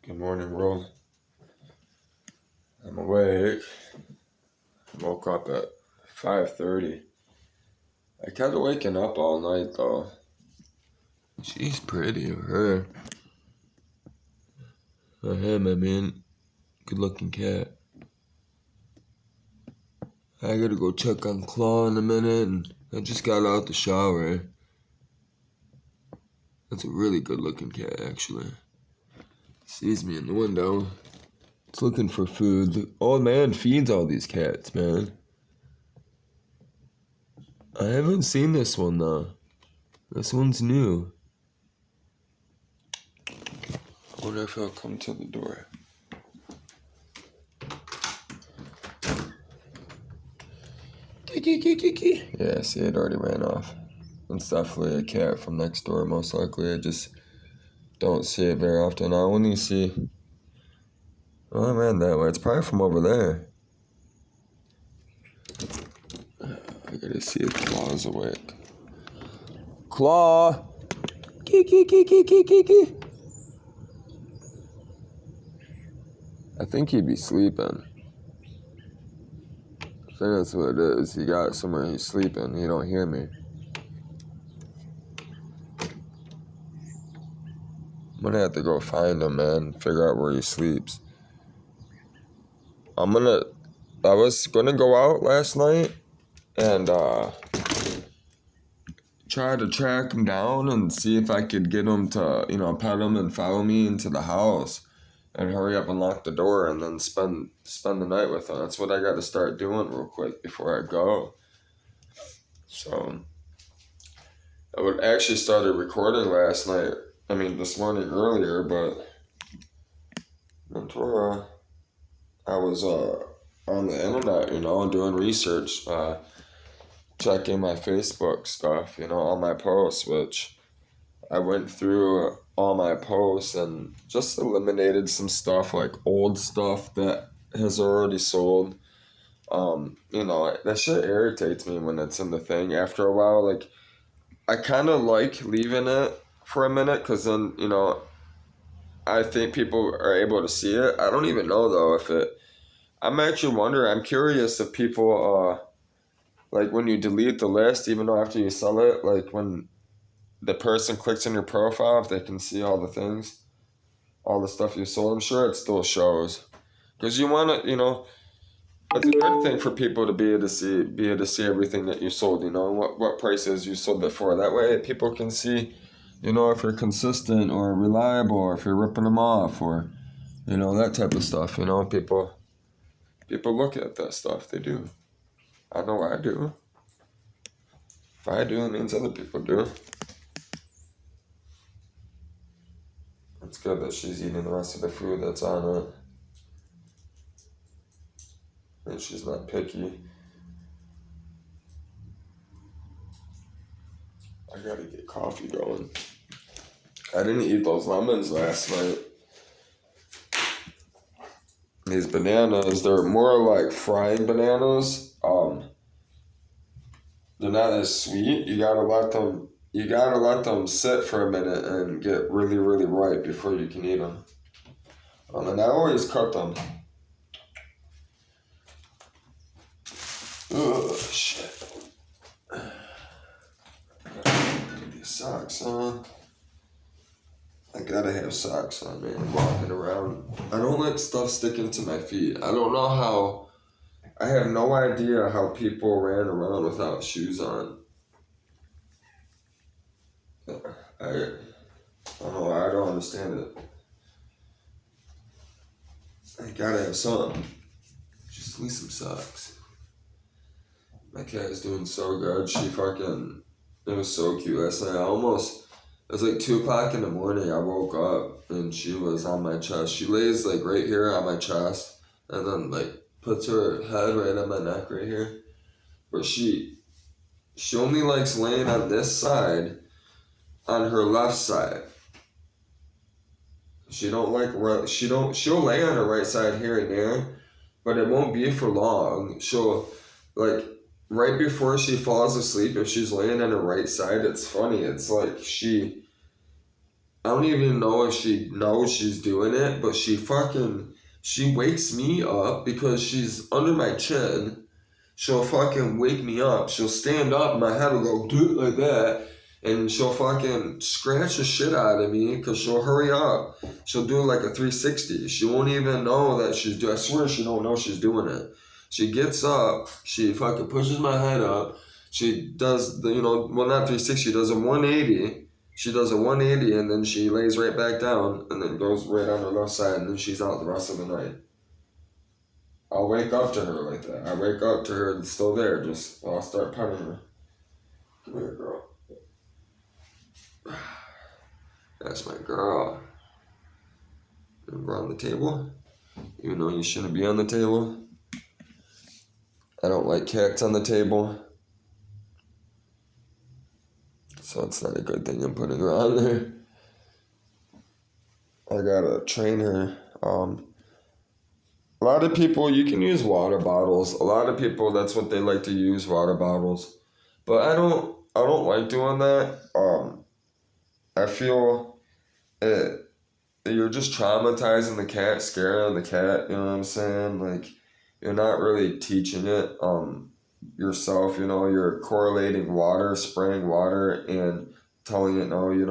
Good morning, world. I'm awake. Woke up at 5:30. I kept waking up all night though. She's pretty, her. Him, I mean, good looking cat. I gotta go check on Claw in a minute, and I just got out the shower. That's a really good looking cat, actually. Sees me in the window. It's looking for food. The old man feeds all these cats, man. I haven't seen this one though. This one's new. I wonder if he'll come to the door. Yeah, see, it already ran off. It's definitely a cat from next door, most likely. I just don't see it very often. I only see... Oh, I ran that way. It's probably from over there. I gotta see if Claw's awake. Claw! I think he'd be sleeping. I think that's what it is. He got somewhere he's sleeping. He don't hear me. I'm gonna have to go find him, man. Figure out where he sleeps. I was gonna go out last night and try to track him down and see if I could get him to, pet him and follow me into the house and hurry up and lock the door and then spend the night with him. That's what I got to start doing real quick before I go. So I would actually started recording last night. This morning earlier, but Ventura, I was on the internet, doing research, checking my Facebook stuff, all my posts, which I went through all my posts and just eliminated some stuff, like old stuff that has already sold. That shit irritates me when it's in the thing. After a while, like, I kind of like leaving it for a minute because then, I think people are able to see it. I don't even know, though, I'm actually wondering, I'm curious if people, like, when you delete the list, even though after you sell it, like, when the person clicks on your profile, if they can see all the things, all the stuff you sold, I'm sure it still shows. Because you want to, it's a good thing for people to be able to see everything that you sold, what prices you sold it for. That way people can see, if you're consistent or reliable or if you're ripping them off or, that type of stuff, People look at that stuff, they do. I know I do. If I do, it means other people do. It's good that she's eating the rest of the food that's on it. And she's not picky. I gotta get coffee going. I didn't eat those lemons last night. These bananas, they're more like fried bananas. They're not as sweet. You gotta let them sit for a minute and get really, really ripe before you can eat them. And I always cut them. Ugh, shit. Get these socks on. I gotta have socks on, man. I'm walking around. I don't like stuff sticking to my feet. I have no idea how people ran around without shoes on. I don't know. I don't understand it. I gotta have some. Just at least some socks. My cat is doing so good. It was so cute last night. It was like 2 o'clock in the morning. I woke up and she was on my chest. She lays like right here on my chest and then like puts her head right on my neck right here. But she only likes laying on this side, on her left side. She'll lay on her right side here and there, but it won't be for long. She'll, like, right before she falls asleep, if she's laying on her right side, it's funny. It's like I don't even know if she knows she's doing it, but she wakes me up because she's under my chin. She'll fucking wake me up. She'll stand up, my head will go do it like that, and she'll fucking scratch the shit out of me because she'll hurry up. She'll do like a 360. She won't even know that she's doing. I swear she don't know she's doing it. She gets up. She fucking pushes my head up. She does the well, not 360. She does a 180. She does a 180 and then she lays right back down and then goes right on her left side and then she's out the rest of the night. I'll wake up to her like that. I wake up to her and it's still there. I'll start petting her. Come here, girl. That's my girl. We're on the table. Even though you shouldn't be on the table. I don't like cats on the table. So it's not a good thing I'm putting her on there. I gotta train her. A lot of people, you can use water bottles. A lot of people, that's what they like to use, water bottles. But I don't like doing that. I feel you're just traumatizing the cat, scaring the cat, you know what I'm saying? Like, you're not really teaching it yourself, you're correlating water, spraying water, and telling it, no, you're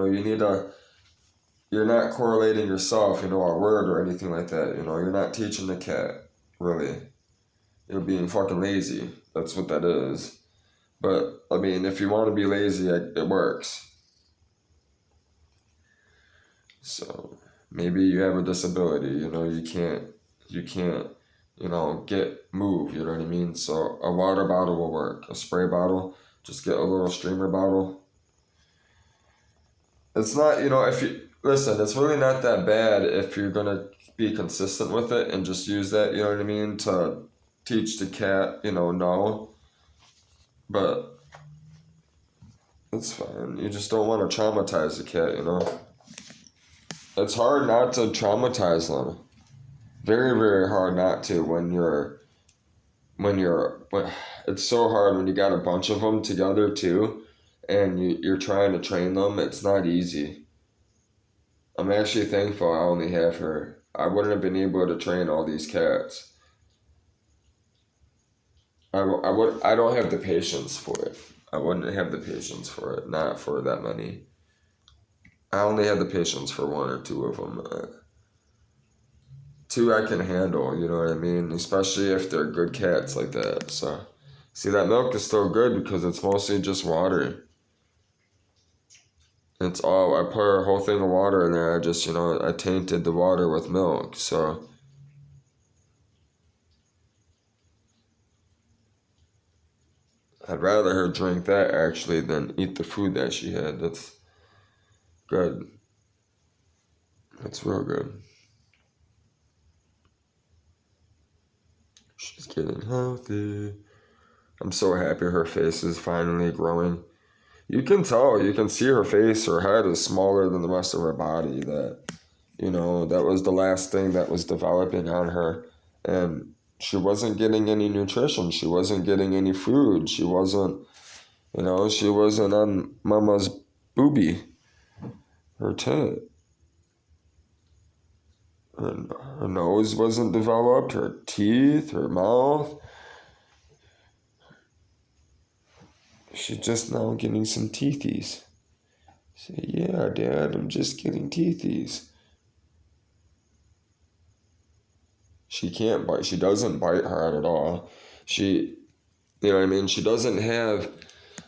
not correlating yourself, a word or anything like that, you're not teaching the cat, really. You're being fucking lazy. That's what that is. But, I mean, if you want to be lazy, it works. So, maybe you have a disability, you can't, move, you know what I mean? So, a water bottle will work. A spray bottle, just get a little streamer bottle. It's not, listen, it's really not that bad if you're going to be consistent with it and just use that, you know what I mean, to teach the cat, no. But it's fine. You just don't want to traumatize the cat, It's hard not to traumatize them. Very, very hard not to it's so hard when you got a bunch of them together too and you're trying to train them. It's not easy. I'm actually thankful I only have her. I wouldn't have been able to train all these cats. I don't have the patience for it. I wouldn't have the patience for it, not for that many. I only had the patience for one or two of them. Two I can handle, you know what I mean? Especially if they're good cats like that. So, see, that milk is still good because it's mostly just water. I put a whole thing of water in there. I tainted the water with milk. So, I'd rather her drink that actually than eat the food that she had. That's good. That's real good. She's getting healthy. I'm so happy her face is finally growing. You can tell, you can see her face, her head is smaller than the rest of her body. That was the last thing that was developing on her. And she wasn't getting any nutrition. She wasn't getting any food. She wasn't on mama's boobie, her tit. Her nose wasn't developed, her teeth, her mouth. She's just now getting some teethies. Say, yeah, Dad, I'm just getting teethies. She can't bite. She doesn't bite hard at all. She doesn't have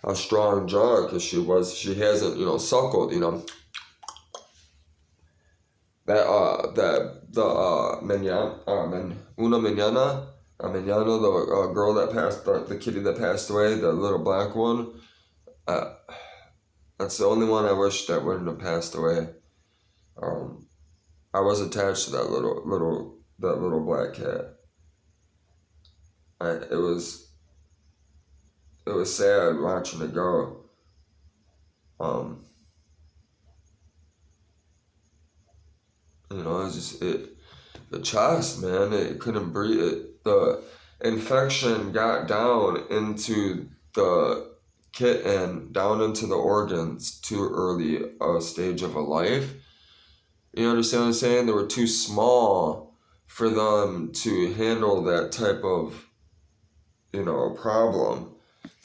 a strong jaw because she hasn't, suckled, Una Mañana, the girl that passed, the kitty that passed away, the little black one. That's the only one I wish that wouldn't have passed away. I was attached to that little black cat. It was sad watching it go. The chest, man, it couldn't breathe. The infection got down into the kitten, down into the organs too early a stage of a life. You understand what I'm saying? They were too small for them to handle that type of, problem.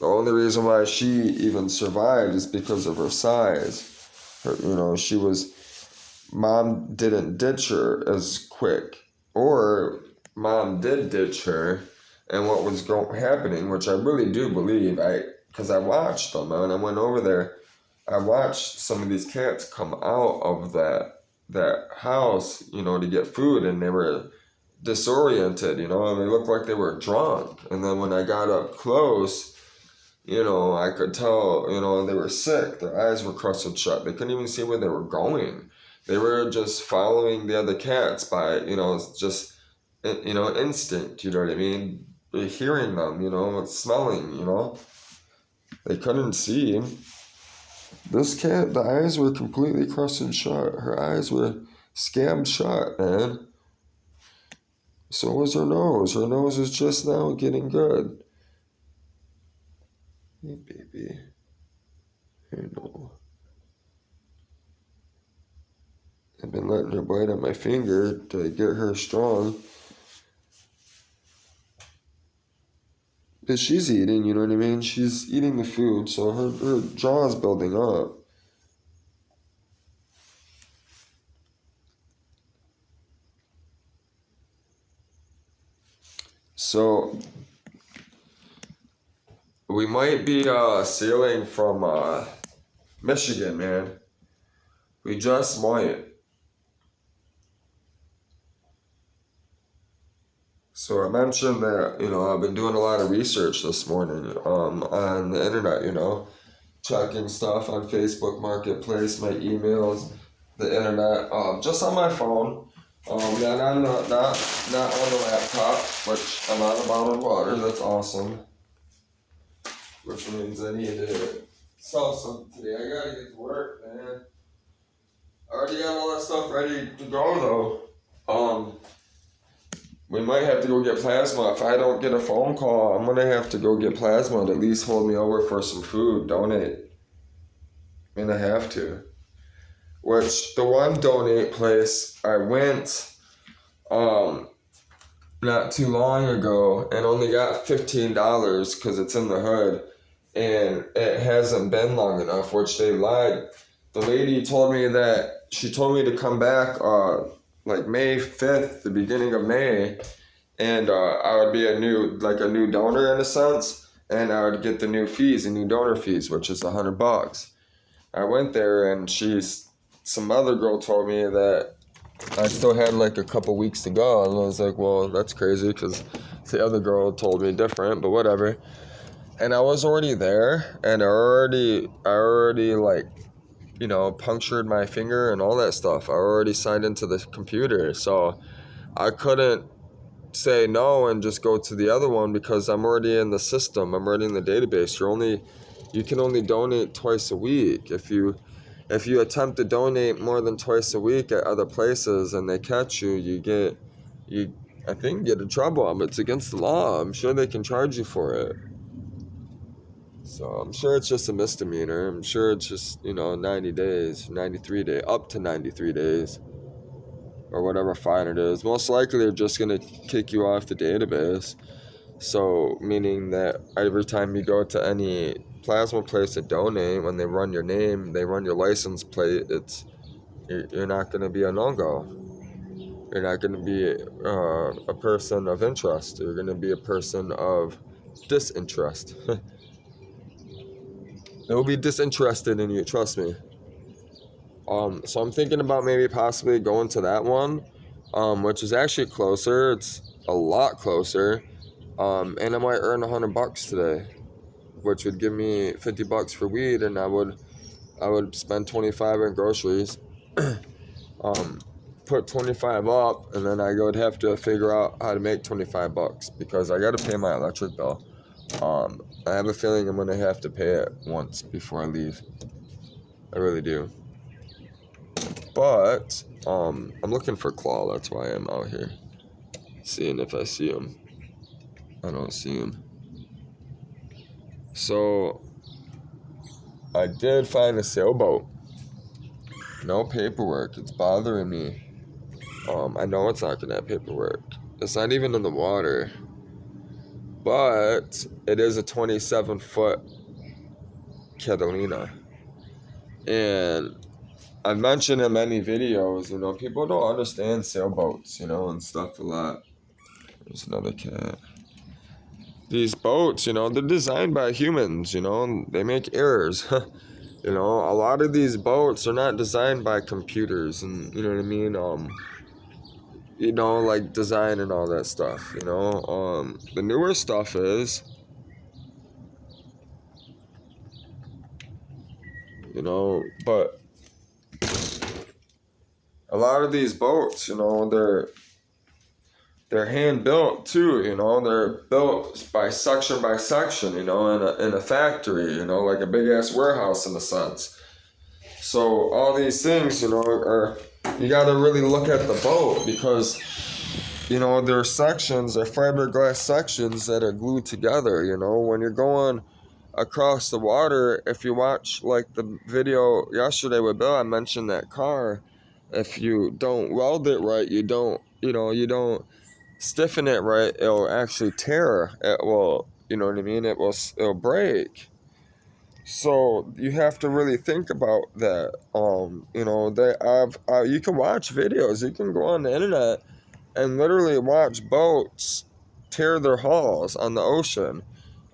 The only reason why she even survived is because of her size. She was, mom didn't ditch her as quick, or mom did ditch her, and what was happening, which I really do believe, because I watched them, and I went over there, I watched some of these cats come out of that house, to get food, and they were disoriented, and they looked like they were drunk. And then when I got up close, I could tell, they were sick. Their eyes were crusted shut. They couldn't even see where they were going. They were just following the other cats by, just, instinct, you know what I mean? Hearing them, smelling, They couldn't see. This cat, the eyes were completely crusted shut. Her eyes were scabbed shut, man. So was her nose. Her nose is just now getting good. Hey, baby. I know. I've been letting her bite on my finger to get her strong. But she's eating, you know what I mean? She's eating the food, so her jaw's building up. So, we might be sailing from Michigan, man. We just might. So I mentioned that, I've been doing a lot of research this morning on the internet, checking stuff on Facebook Marketplace, my emails, the internet, just on my phone. Not on the laptop, which I'm out of bottled water. That's awesome. Which means I need to sell something today. I gotta get to work, man. I already got all that stuff ready to go though. We might have to go get plasma. If I don't get a phone call, I'm gonna have to go get plasma to at least hold me over for some food, donate. I mean, I have to. Which, the one donate place I went not too long ago and only got $15 because it's in the hood, and it hasn't been long enough, which they lied. The lady told me to come back like May 5th, the beginning of May, and I would be a new donor in a sense, and I would get the new donor fees, which is $100. I went there, and some other girl told me that I still had like a couple weeks to go, and I was like, well, that's crazy, because the other girl told me different, but whatever. And I was already there, and I already like, punctured my finger and all that stuff. I already signed into the computer, so I couldn't say no and just go to the other one because I'm already in the system. I'm already in the database. You can only donate twice a week. If you attempt to donate more than twice a week at other places and they catch you, I think get in trouble. It's against the law. I'm sure they can charge you for it. So I'm sure it's just a misdemeanor. I'm sure it's just, 90 days, 93 days, up to 93 days, or whatever fine it is. Most likely they're just going to kick you off the database. So, meaning that every time you go to any plasma place to donate, when they run your name, they run your license plate, you're not going to be a no-go. You're not going to be a person of interest. You're going to be a person of disinterest. They'll be disinterested in you, trust me. So I'm thinking about maybe possibly going to that one, which is actually closer. It's a lot closer, and I might earn $100 today, which would give me $50 for weed, and I would spend 25 in groceries, put 25 up, and then I would have to figure out how to make $25 because I got to pay my electric bill. I have a feeling I'm gonna have to pay it once before I leave. I really do. But I'm looking for Claw. That's why I'm out here, seeing if I see him. I don't see him. So I did find a sailboat. No paperwork. It's bothering me. I know it's not gonna have paperwork. It's not even in the water. But it is a 27-foot Catalina. And I've mentioned in many videos, people don't understand sailboats, and stuff a lot. There's another cat. These boats, they're designed by humans, and they make errors. A lot of these boats are not designed by computers, and you know what I mean? Like design and all that stuff, The newer stuff is, but a lot of these boats, they're hand built too, they're built by section, in a factory, like a big ass warehouse in a sense. So all these things, are, you gotta really look at the boat because, there are sections, they're fiberglass sections that are glued together, when you're going across the water. If you watch like the video yesterday with Bill, I mentioned that car. If you don't weld it right, you don't stiffen it right, it'll actually tear. It will, you know what I mean? It'll break. So you have to really think about that. You can watch videos. You can go on the internet and literally watch boats tear their hulls on the ocean.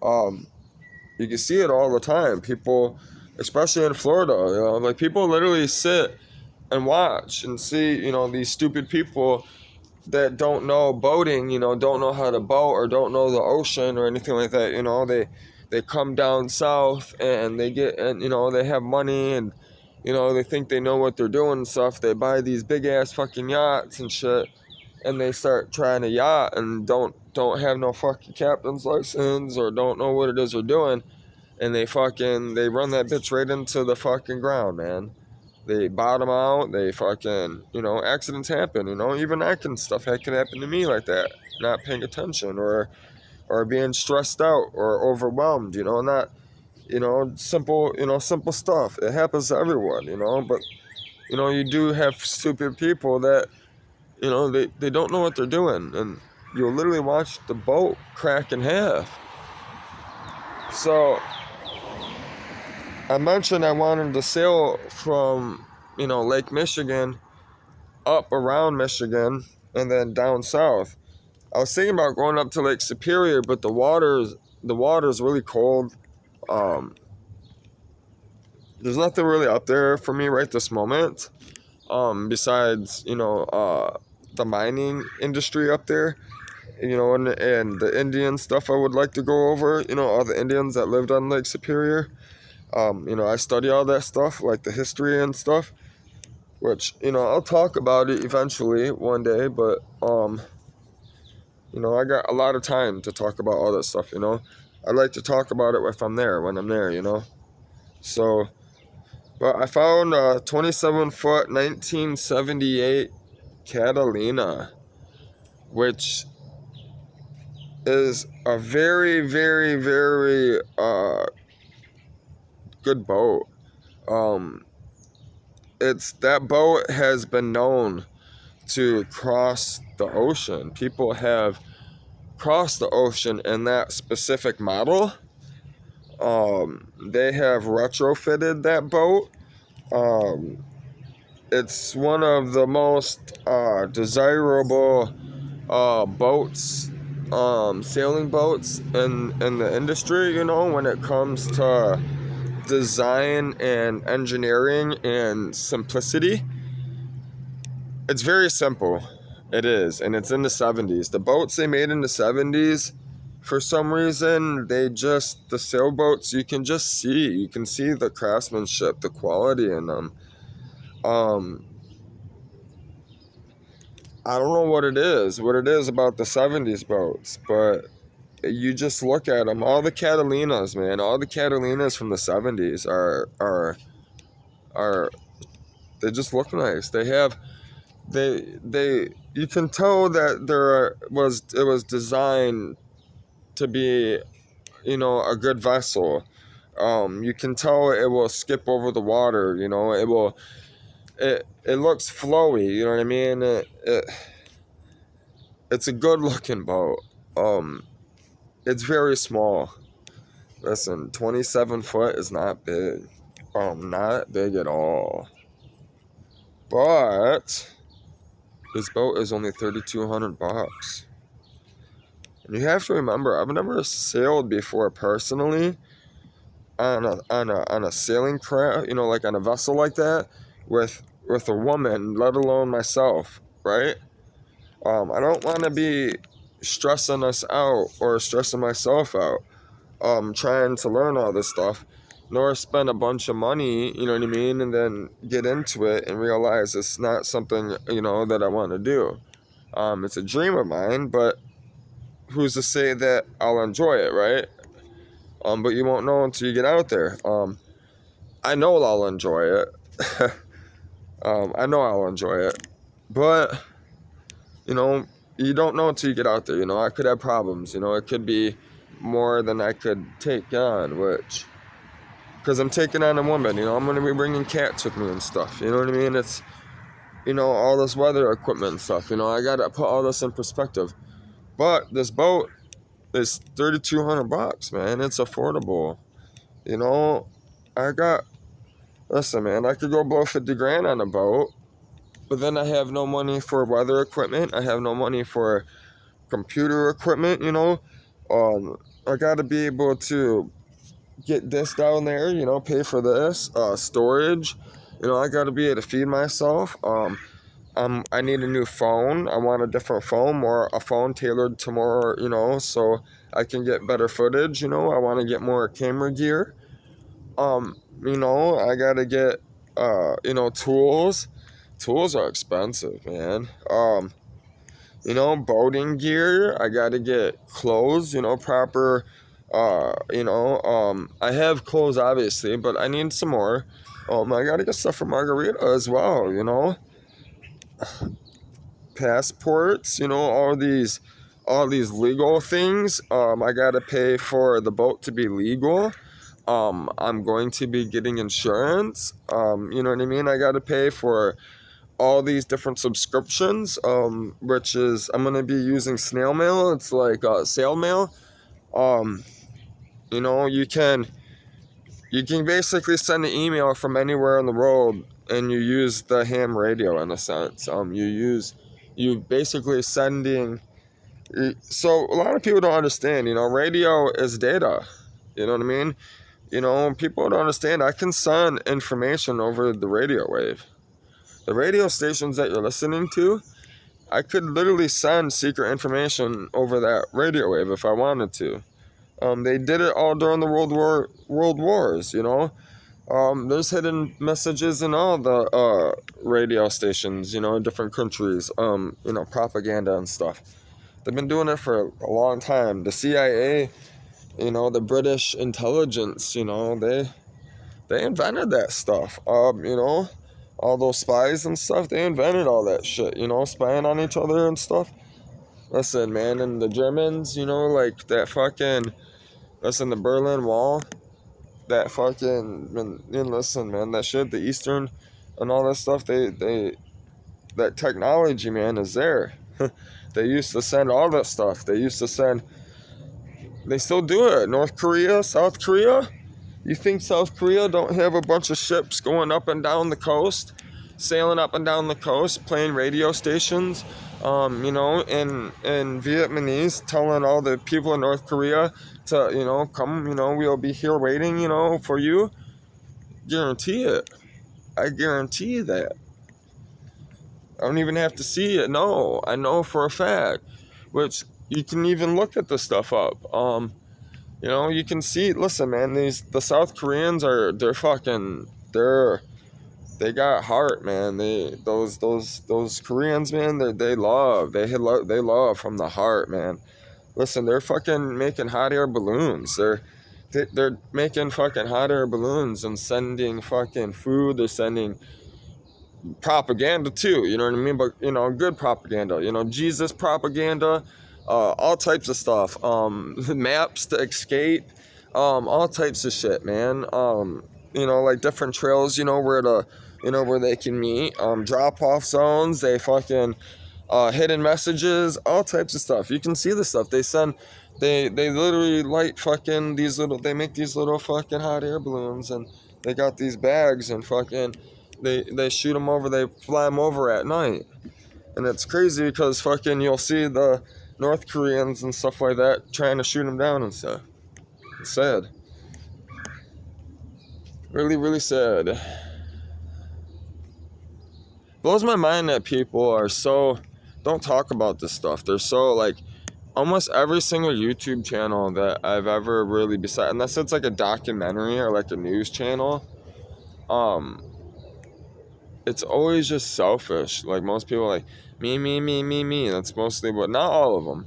You can see it all the time. People, especially in Florida, like people literally sit and watch and see, these stupid people that don't know boating, don't know how to boat or don't know the ocean or anything like that. They come down south and they get, and they have money and they think they know what they're doing and stuff. They buy these big ass fucking yachts and shit, and they start trying to yacht and don't have no fucking captain's license or don't know what it is they're doing, and they run that bitch right into the fucking ground, man. They bottom out, they fucking, accidents happen, even stuff that can happen to me like that, not paying attention or being stressed out or overwhelmed, not, simple stuff. It happens to everyone, but, you do have stupid people that, they don't know what they're doing, and you'll literally watch the boat crack in half. So, I mentioned I wanted to sail from, Lake Michigan up around Michigan and then down south. I was thinking about going up to Lake Superior, but the water's really cold. There's nothing really up there for me right this moment. Besides, the mining industry up there, and the Indian stuff I would like to go over, all the Indians that lived on Lake Superior. I study all that stuff, like the history and stuff, which, I'll talk about it eventually one day, but, I got a lot of time to talk about all that stuff, I like to talk about it when I'm there. So, but I found a 27-foot 1978 Catalina, which is a very, very, very good boat. That boat has been known to cross the ocean. People have crossed the ocean in that specific model. They have retrofitted that boat. It's one of the most desirable boats, sailing boats in the industry, when it comes to design and engineering and simplicity. It's very simple. It is, and it's in the 70s. The boats they made in the 70s, for some reason, the sailboats, you can see the craftsmanship, the quality in them. I don't know what it is about the 70s boats, but you just look at them. All the Catalinas, man, all the Catalinas from the 70s are they just look nice. You can tell that it was designed to be, a good vessel. You can tell it will skip over the water, it looks flowy, you know what I mean? It's a good looking boat. It's very small. Listen, 27 foot is not big. Not big at all. But this boat is only $3,200. And you have to remember, I've never sailed before personally on a sailing craft, like on a vessel like that, with a woman, let alone myself, right? I don't want to be stressing us out or stressing myself out, trying to learn all this stuff, nor spend a bunch of money, you know what I mean, and then get into it and realize it's not something, that I want to do. It's a dream of mine, but who's to say that I'll enjoy it, right? But you won't know until you get out there. I know I'll enjoy it. I know I'll enjoy it, but you don't know until you get out there. I could have problems. It could be more than I could take on, because I'm taking on a woman. I'm going to be bringing cats with me and stuff. You know what I mean? It's all this weather equipment and stuff. I got to put all this in perspective. But this boat is $3,200, man. It's affordable. Listen, man, I could go blow 50 grand on a boat, but then I have no money for weather equipment. I have no money for computer equipment, I got to be able to get this down there, pay for this, storage. I got to be able to feed myself. I need a new phone. I want a different phone, more a phone tailored to more, so I can get better footage. I want to get more camera gear. I gotta get, tools. Tools are expensive, man. Boating gear. I gotta get clothes, proper, I have clothes obviously, but I need some more. I gotta get stuff for Margarita as well, passports, all these legal things. I gotta pay for the boat to be legal. I'm going to be getting insurance. You know what I mean? I got to pay for all these different subscriptions, which is, I'm going to be using snail mail. It's like sail mail. You can basically send an email from anywhere in the world, and you use the ham radio in a sense. You basically sending. So a lot of people don't understand, radio is data. You know what I mean? People don't understand. I can send information over the radio wave. The radio stations that you're listening to, I could literally send secret information over that radio wave if I wanted to. They did it all during the World Wars. There's hidden messages in all the radio stations. In different countries. Propaganda and stuff. They've been doing it for a long time. The CIA. The British intelligence, they invented that stuff. All those spies and stuff, they invented all that shit, spying on each other and stuff. Listen, man, and the Germans, like that fucking, the Berlin Wall, that fucking, and listen, man, that shit, the Eastern and all that stuff, that technology, man, is there. They used to send all that stuff. They still do it. North Korea, South Korea. You think South Korea don't have a bunch of ships going up and down the coast, sailing up and down the coast, playing radio stations, in Vietnamese, telling all the people in North Korea to, come, we'll be here waiting, for you? Guarantee it. I guarantee that. I don't even have to see it. No, I know for a fact. Which you can even look at this stuff up. You can see. Listen, man. The South Koreans they got heart, man. Those Koreans, man. They love from the heart, man. Listen, they're fucking making hot air balloons. They're making fucking hot air balloons and sending fucking food. They're sending propaganda too, you know what I mean? But good propaganda, Jesus propaganda, all types of stuff, maps to escape, all types of shit, man. Like different trails, where to you know, where they can meet, drop-off zones, they fucking, hidden messages, all types of stuff. You can see the stuff they send. They literally light fucking these little, they make these little fucking hot air balloons, and they got these bags, and fucking, they shoot them over, they fly them over at night. And it's crazy because fucking you'll see the North Koreans and stuff like that trying to shoot them down and stuff. It's sad. Really, really sad. Blows my mind that people are so, don't talk about this stuff. They're so like, almost every single YouTube channel that I've ever really, beside, unless it's like a documentary or like a news channel, it's always just selfish. Like most people are like, me. That's mostly what, not all of them.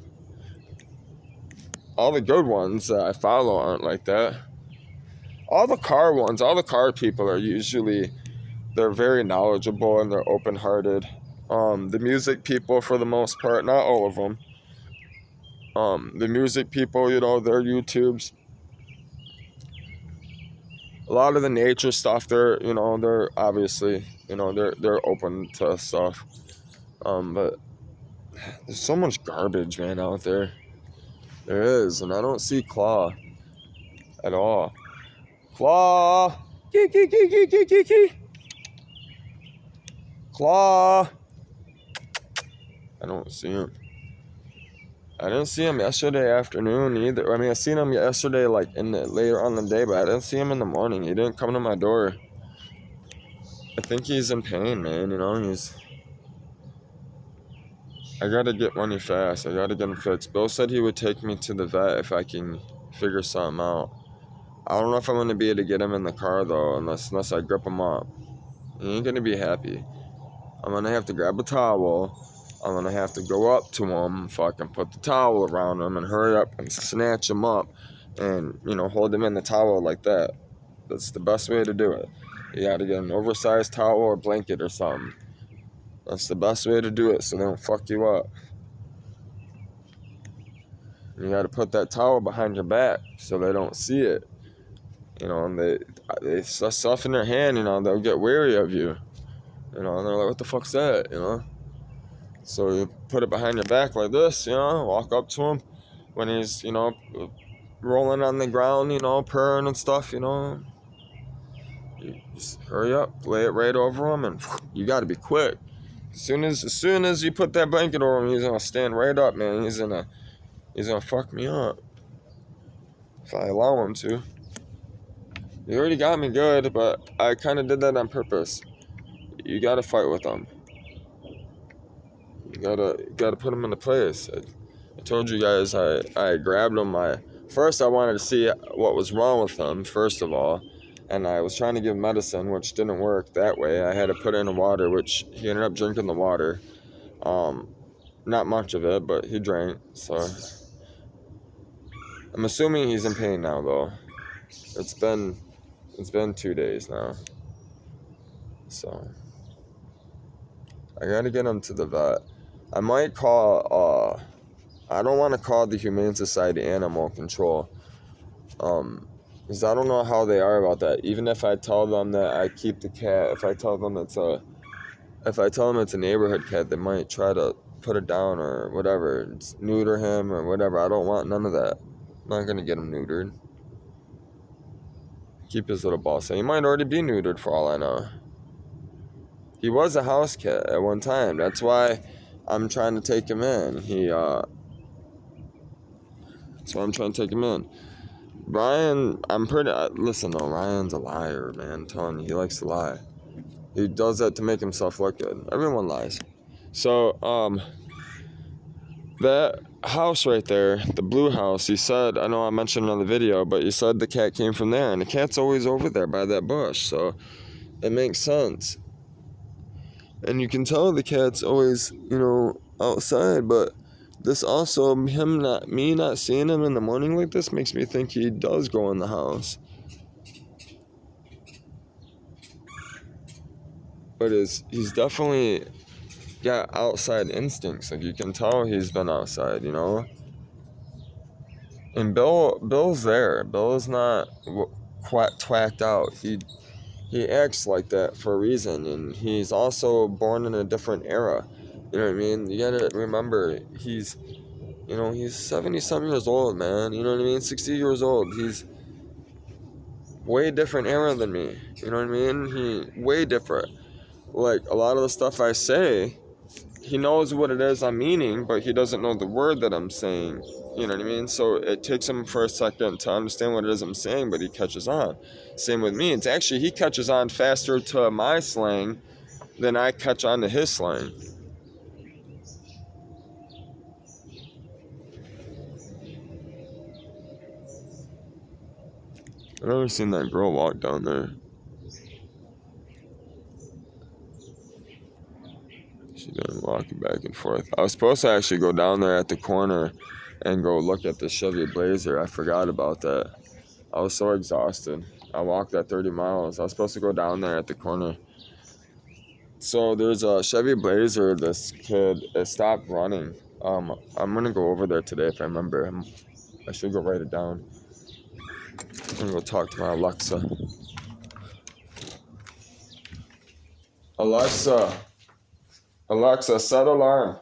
All the good ones that I follow aren't like that. All the car ones, all the car people are usually, they're very knowledgeable and they're open-hearted. The music people, for the most part, not all of them. The music people, you know, their YouTubes. A lot of the nature stuff, they're, you know, they're obviously, you know, they're open to stuff. But there's so much garbage, man, out there. There is, and I don't see Claw at all. Claw! Key. Claw! I don't see him. I didn't see him yesterday afternoon either. I mean, I seen him yesterday, like, later on in the day, but I didn't see him in the morning. He didn't come to my door. I think he's in pain, man, you know, I gotta get money fast. I gotta get him fixed. Bill said he would take me to the vet if I can figure something out. I don't know if I'm gonna be able to get him in the car, though, unless I grip him up. He ain't gonna be happy. I'm gonna have to grab a towel. I'm gonna have to go up to him, fucking put the towel around him, and hurry up and snatch him up, and, you know, hold him in the towel like that. That's the best way to do it. You gotta get an oversized towel or blanket or something. That's the best way to do it, so they don't fuck you up. You gotta put that towel behind your back so they don't see it. You know, and they stuff in their hand, you know, they'll get wary of you. You know, and they're like, what the fuck's that, you know? So you put it behind your back like this, you know, walk up to him when he's, you know, rolling on the ground, you know, purring and stuff, you know. You just hurry up, lay it right over him, and you gotta be quick. As soon as you put that blanket over him, he's gonna stand right up, man. He's gonna fuck me up if I allow him to. He already got me good, but I kind of did that on purpose. You gotta fight with them. You gotta put him into place. I told you guys I grabbed him. First I wanted to see what was wrong with him, first of all. And I was trying to give him medicine, which didn't work that way. I had to put it in the water, which he ended up drinking the water. Not much of it, but he drank. So I'm assuming he's in pain now, though. It's been 2 days now. So I gotta get him to the vet. I might call, I don't want to call the Humane Society Animal Control. Because I don't know how they are about that. Even if I tell them that I keep the cat, if I tell them it's a neighborhood cat, they might try to put it down or whatever, just neuter him or whatever. I don't want none of that. I'm not gonna get him neutered. Keep his little ball. So he might already be neutered for all I know. He was a house cat at one time. That's why I'm trying to take him in. That's why I'm trying to take him in. Ryan, listen though, Ryan's a liar, man. I'm telling you, he likes to lie. He does that to make himself look good. Everyone lies. So, that house right there, the blue house, he said, I know I mentioned it on the video, but he said the cat came from there, and the cat's always over there by that bush, so it makes sense. And you can tell the cat's always, you know, outside, but this also, me not seeing him in the morning like this makes me think he does go in the house. But he's definitely got outside instincts. Like, you can tell he's been outside, you know? And Bill's there. Bill is not quite twacked out. he acts like that for a reason, and he's also born in a different era. You know what I mean? You gotta remember, he's 70-something years old, man. You know what I mean? 60 years old. He's way different era than me. You know what I mean? He way different. Like, a lot of the stuff I say, he knows what it is I'm meaning, but he doesn't know the word that I'm saying. You know what I mean? So it takes him for a second to understand what it is I'm saying, but he catches on. Same with me. It's actually, he catches on faster to my slang than I catch on to his slang. I've never seen that girl walk down there. She's been walking back and forth. I was supposed to actually go down there at the corner and go look at the Chevy Blazer. I forgot about that. I was so exhausted. I walked that 30 miles. I was supposed to go down there at the corner. So there's a Chevy Blazer. This kid, it stopped running. I'm gonna go over there today if I remember. I should go write it down. I'm gonna go talk to my Alexa. Alexa, set alarm.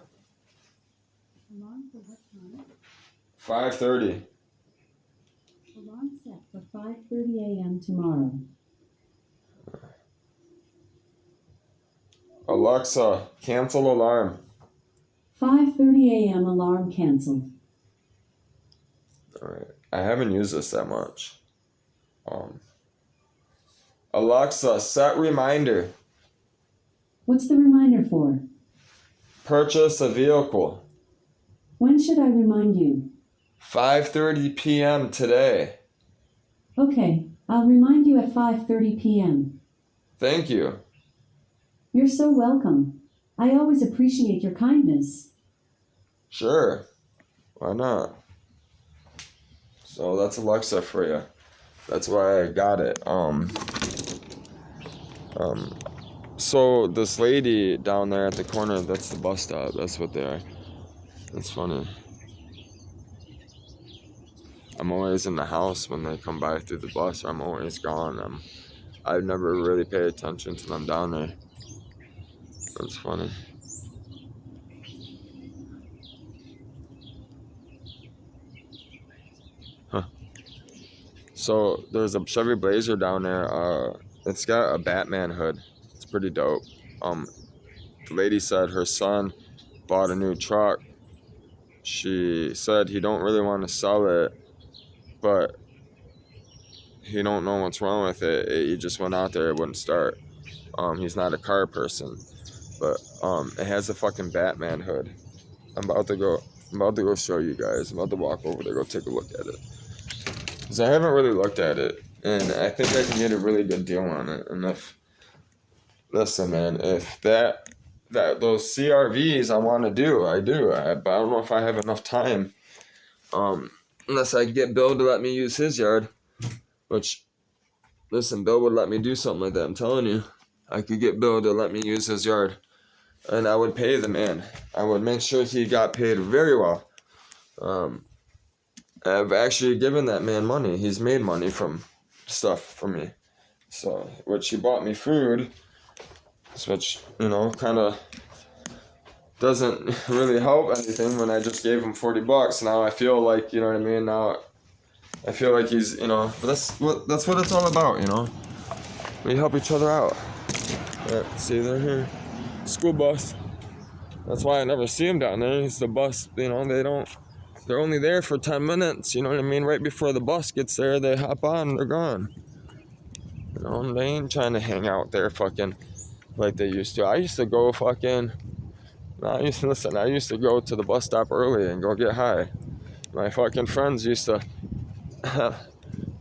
Alarm for what time? 5:30. Alarm set for 5:30 a.m. tomorrow. Alexa, cancel alarm. 5:30 a.m. alarm canceled. Alright. I haven't used this that much. Alexa, set reminder. What's the reminder for? Purchase a vehicle. When should I remind you? 5:30 p.m. today. Okay, I'll remind you at 5:30 p.m. Thank you. You're so welcome. I always appreciate your kindness. Sure. Why not? So that's Alexa for you. That's why I got it. So this lady down there at the corner, that's the bus stop. That's what they are. That's funny. I'm always in the house when they come by through the bus. I'm always gone. I've never really paid attention to them down there. That's funny. Huh. So there's a Chevy Blazer down there. It's got a Batman hood. It's pretty dope. The lady said her son bought a new truck. She said he don't really want to sell it, but he don't know what's wrong with it. He just went out there, it wouldn't start. He's not a car person, but it has a fucking Batman hood. I'm about to go show you guys. I'm about to walk over there, go take a look at it, because I haven't really looked at it, and I think I can get a really good deal on it. And listen, man, if those CRVs I want to do, I do. But I don't know if I have enough time. Unless I get Bill to let me use his yard. Which, listen, Bill would let me do something like that. I'm telling you, I could get Bill to let me use his yard, and I would pay the man. I would make sure he got paid very well. I've actually given that man money. He's made money from stuff for me. So, which he bought me food. Which, kind of doesn't really help anything when I just gave him $40. Now I feel like, you know what I mean? Now I feel like he's, but that's what it's all about, We help each other out. See, they're here. School bus. That's why I never see them down there. It's the bus, they're only there for 10 minutes, you know what I mean? Right before the bus gets there, they hop on and they're gone. They ain't trying to hang out there fucking like they used to. I used to go I used to go to the bus stop early and go get high. My fucking friends used to,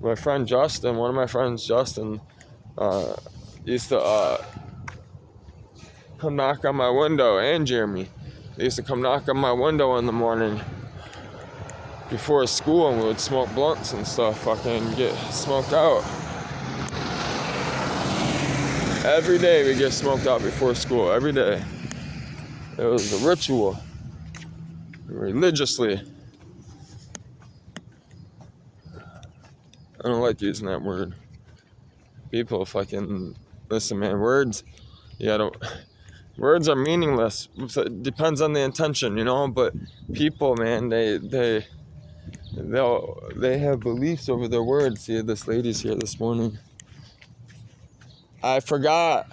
my friend Justin, one of my friends, Justin, used to come knock on my window, and Jeremy. They used to come knock on my window in the morning before school, and we would smoke blunts and stuff, fucking get smoked out. Every day we get smoked out before school, every day. It was a ritual, religiously. I don't like using that word. people fucking listen, man. Words are meaningless. It depends on the intention, you know. But people, man, they have beliefs over their words. See, this lady's here this morning. I forgot.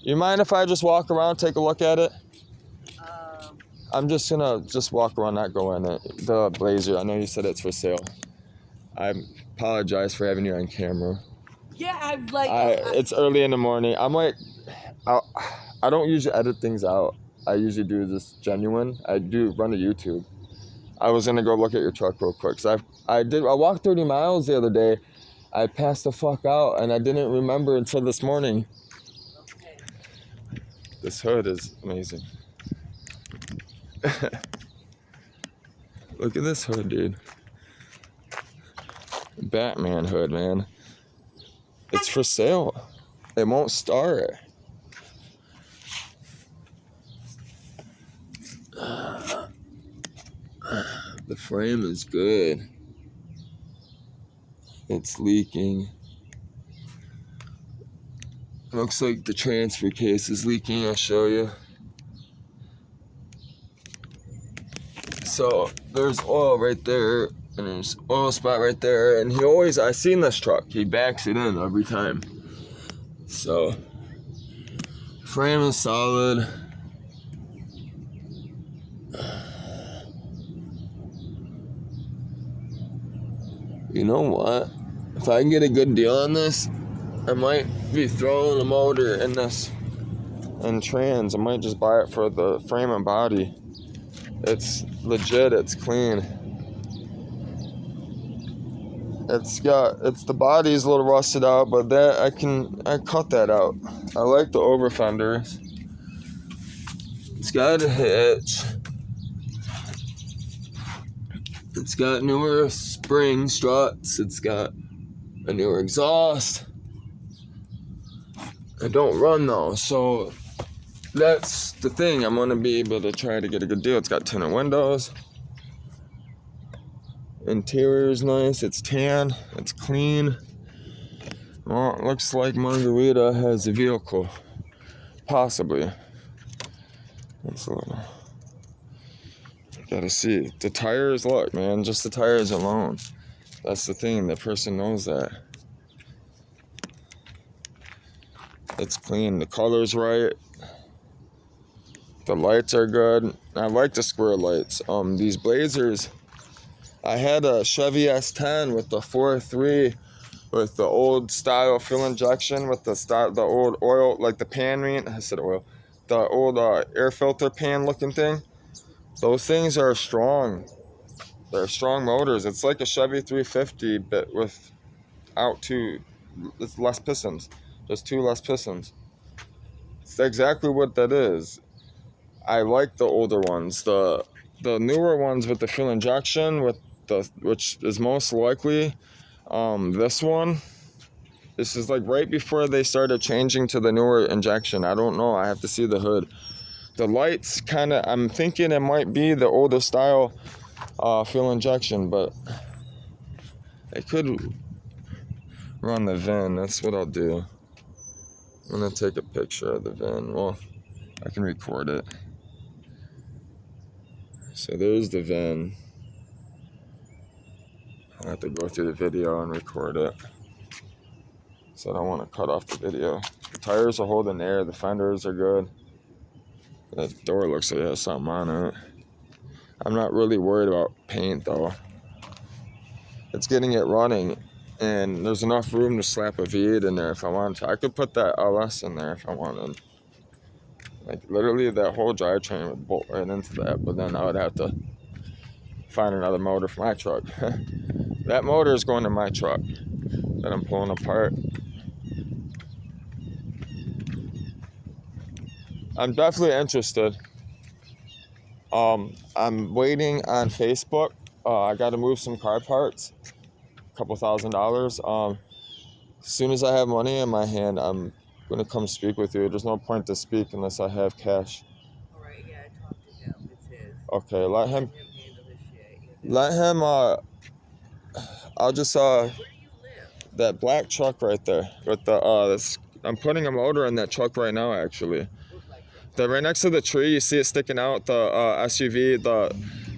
You mind if I just walk around, take a look at it? I'm just gonna walk around, not go in it. The Blazer, I know you said it's for sale. I apologize for having you on camera. Yeah, I'm like... It's early in the morning. I'm like, I don't usually edit things out. I usually do this genuine. I do run a YouTube. I was gonna go look at your truck real quick. So I walked 30 miles the other day. I passed the fuck out and I didn't remember until this morning. Okay. This hood is amazing. Look at this hood, dude. Batman hood, man. It's for sale. It won't start. The frame is good. It's leaking. Looks like the transfer case is leaking. I'll show you. So there's oil right there, and there's oil spot right there. And I seen this truck. He backs it in every time. So frame is solid. You know what? If I can get a good deal on this, I might be throwing a motor in this and trans. I might just buy it for the frame and body. It's legit, it's clean. The body's a little rusted out, but I cut that out. I like the over fenders. It's got a hitch. It's got newer spring struts. It's got a newer exhaust. I don't run though, so that's the thing. I'm gonna be able to try to get a good deal. It's got tinted windows. Interior is nice. It's tan. It's clean. Well, it looks like Margarita has a vehicle. Possibly. That's a little... Gotta see. The tires, look, man. Just the tires alone. That's the thing. The person knows that. It's clean. The color's right. The lights are good. I like the square lights. These Blazers, I had a Chevy S10 with the 4.3 with the old style fuel injection with the old oil, like the pan ring. I said oil. The old air filter pan looking thing. Those things are strong. They're strong motors. It's like a Chevy 350, but it's less pistons. Just 2 less pistons. It's exactly what that is. I like the older ones. The newer ones with the fuel injection, which is most likely this one. This is like right before they started changing to the newer injection. I don't know. I have to see the hood. The lights I'm thinking it might be the older style fuel injection, but I could run the VIN. That's what I'll do. I'm gonna take a picture of the VIN. Well, I can record it. So there's the VIN. I have to go through the video and record it. So I don't want to cut off the video. The tires are holding air. The fenders are good. The door looks like it has something on it. I'm not really worried about paint though. It's getting it running, and there's enough room to slap a V8 in there if I wanted to. I could put that LS in there if I wanted. Like literally that whole drivetrain would bolt right into that, but then I would have to find another motor for my truck. That motor is going to my truck that I'm pulling apart. I'm definitely interested. I'm waiting on Facebook. I got to move some car parts, a couple $1,000. As soon as I have money in my hand, I'm gonna come speak with you. There's no point to speak unless I have cash. All right, yeah, I talked to him. It's his. Okay, let him handle his shit. let him. I'll just Where do you live? that black truck right there with the this, I'm putting a motor in that truck right now actually. The right next to the tree, you see it sticking out, the SUV,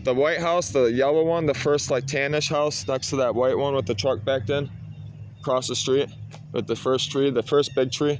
the white house, the yellow one, the first like tannish house next to that white one with the truck backed in, across the street, with the first tree, the first big tree.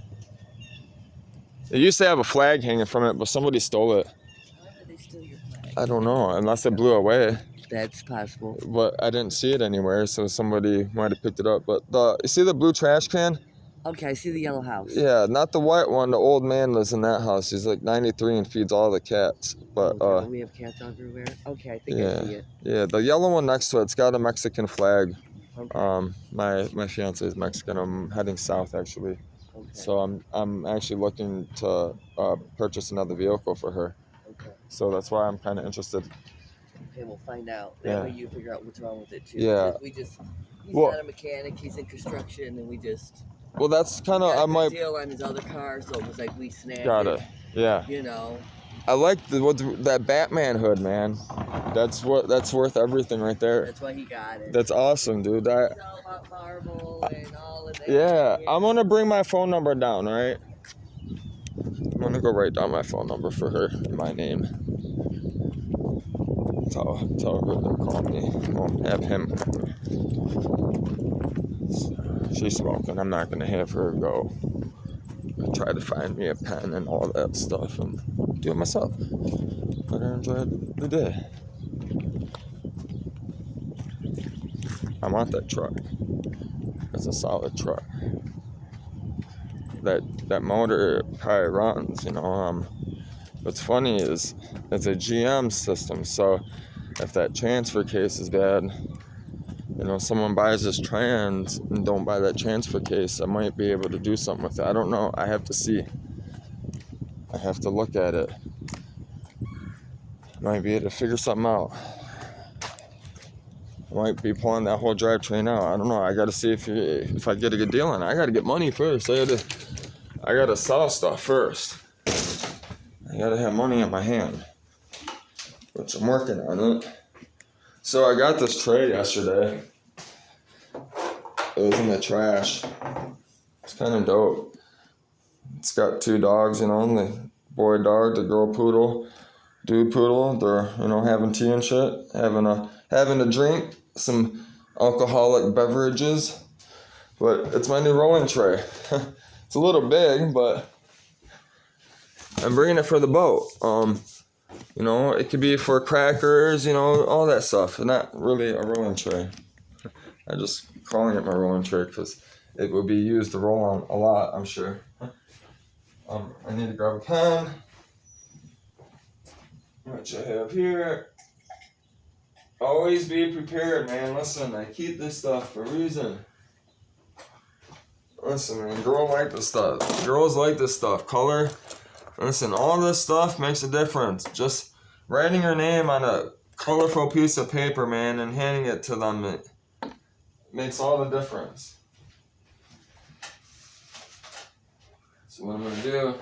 It used to have a flag hanging from it, but somebody stole it. Why did they steal your flag? I don't know, unless it blew away. That's possible. But I didn't see it anywhere, so somebody might have picked it up. But you see the blue trash can? Okay, I see the yellow house. Yeah, not the white one. The old man lives in that house. He's like 93 and feeds all the cats. But Okay, we have cats everywhere. Okay, I think I see it. yeah, the yellow one next to it's got a Mexican flag. Okay. My fiance is Mexican. I'm heading south actually, Okay. so I'm actually looking to purchase another vehicle for her. Okay. So that's why I'm kind of interested. Okay, we'll find out. Yeah. That way you figure out what's wrong with it too. Yeah. Because he's Well- not a mechanic. He's in construction, and we just Well, that's kind of got I a might good deal on his other car, so it was like we snagged got it. Yeah. You know. I like that Batman hood, man. That's worth everything right there. That's why he got it. That's awesome, dude. It's all about marble and all of that. Yeah, I'm gonna bring my phone number down, right? I'm gonna go write down my phone number for her, my name. Tell her to call me. Well, have him. She's smoking. I'm not gonna have her go try to find me a pen and all that stuff and do it myself. Let her enjoy the day. I want that truck. It's a solid truck. That motor probably runs, you know. What's funny is it's a GM system, so if that transfer case is bad, you know, someone buys this trans and don't buy that transfer case, I might be able to do something with it. I don't know. I have to see. I have to look at it. Might be able to figure something out. I might be pulling that whole drivetrain out. I don't know. I got to see if I get a good deal on it. I got to get money first. I got to sell stuff first. I got to have money in my hand, which I'm working on it. So I got this tray yesterday. It was in the trash. It's kind of dope. It's got two dogs, you know, the boy dog, the girl poodle, dude poodle. They're, you know, having tea and shit, having a drink, some alcoholic beverages. But it's my new rolling tray. It's a little big, but I'm bringing it for the boat. You know, it could be for crackers, you know, all that stuff. Not really a rolling tray. I'm just calling it my rolling tray because it will be used to roll on a lot, I'm sure. I need to grab a pen, which I have here. Always be prepared, man. Listen, I keep this stuff for a reason. Listen, man, girls like this stuff. Girls like this stuff. Color. Listen, all this stuff makes a difference. Just writing your name on a colorful piece of paper, man, and handing it to them, it makes all the difference. So what I'm going to do,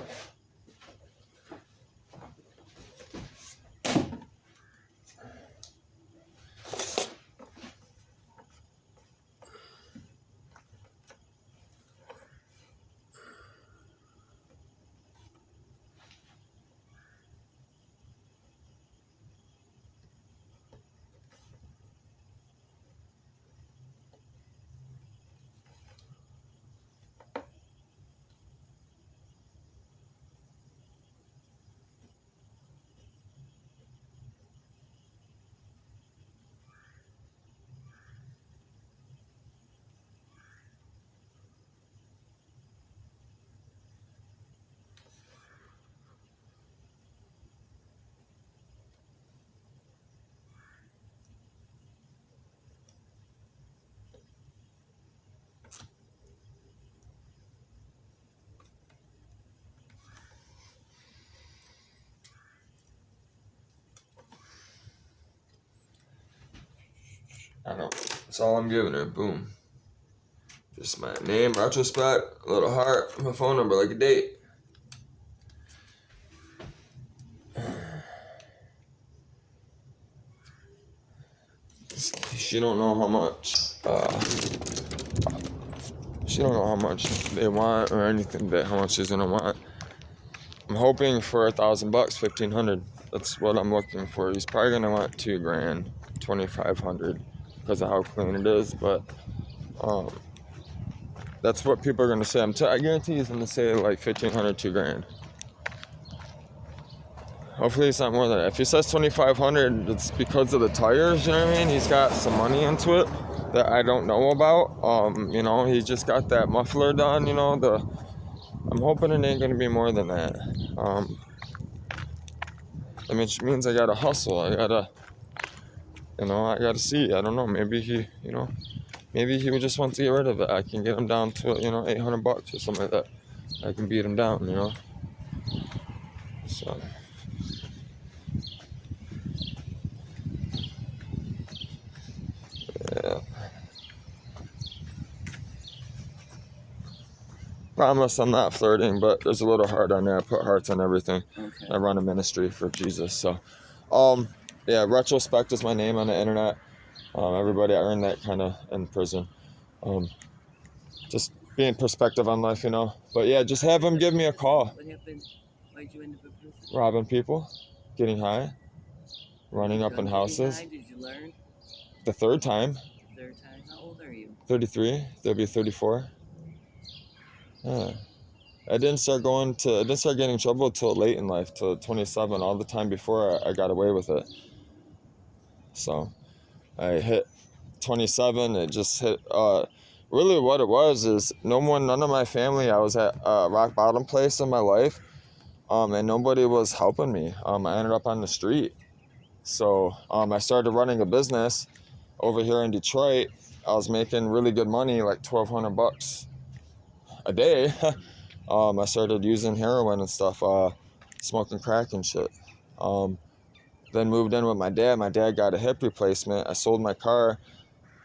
I don't know, that's all I'm giving her, boom. Just my name, retrospect, a little heart, my phone number, like a date. She don't know how much she don't know how much they want or anything, that how much she's gonna want. I'm hoping for $1,000, 1,500. That's what I'm looking for. He's probably gonna want $2,000, 2,500, because of how clean it is. But that's what people are gonna say. I guarantee he's gonna say like 1,500, $2,000. Hopefully it's not more than that. If he says 2,500, it's because of the tires. You know what I mean? He's got some money into it that I don't know about. You know, he just got that muffler done. You know, I'm hoping it ain't gonna be more than that. I mean, it means I gotta hustle. I gotta see. I don't know. Maybe he would just want to get rid of it. I can get him down to, $800 or something like that. I can beat him down, So. Yeah. Promise I'm not flirting, but there's a little heart on there. I put hearts on everything. Okay. I run a ministry for Jesus, so. Yeah, Retrospect is my name on the internet. Everybody, I earned that kind of in prison. Just being perspective on life, But yeah, just have him give me a call. What happened? Why'd you end up in prison? Robbing people, getting high, running up in houses. Did you learn? The third time. Third time? How old are you? 33. They'll be 34. Yeah. I didn't start getting in trouble till late in life, till 27. All the time before I got away with it. So I hit 27. It just hit. Really, what it was is none of my family. I was at a rock bottom place in my life, and nobody was helping me. I ended up on the street. So I started running a business over here in Detroit. I was making really good money, like $1,200 a day. I started using heroin and stuff, smoking crack and shit. Then moved in with my dad. My dad got a hip replacement. I sold my car,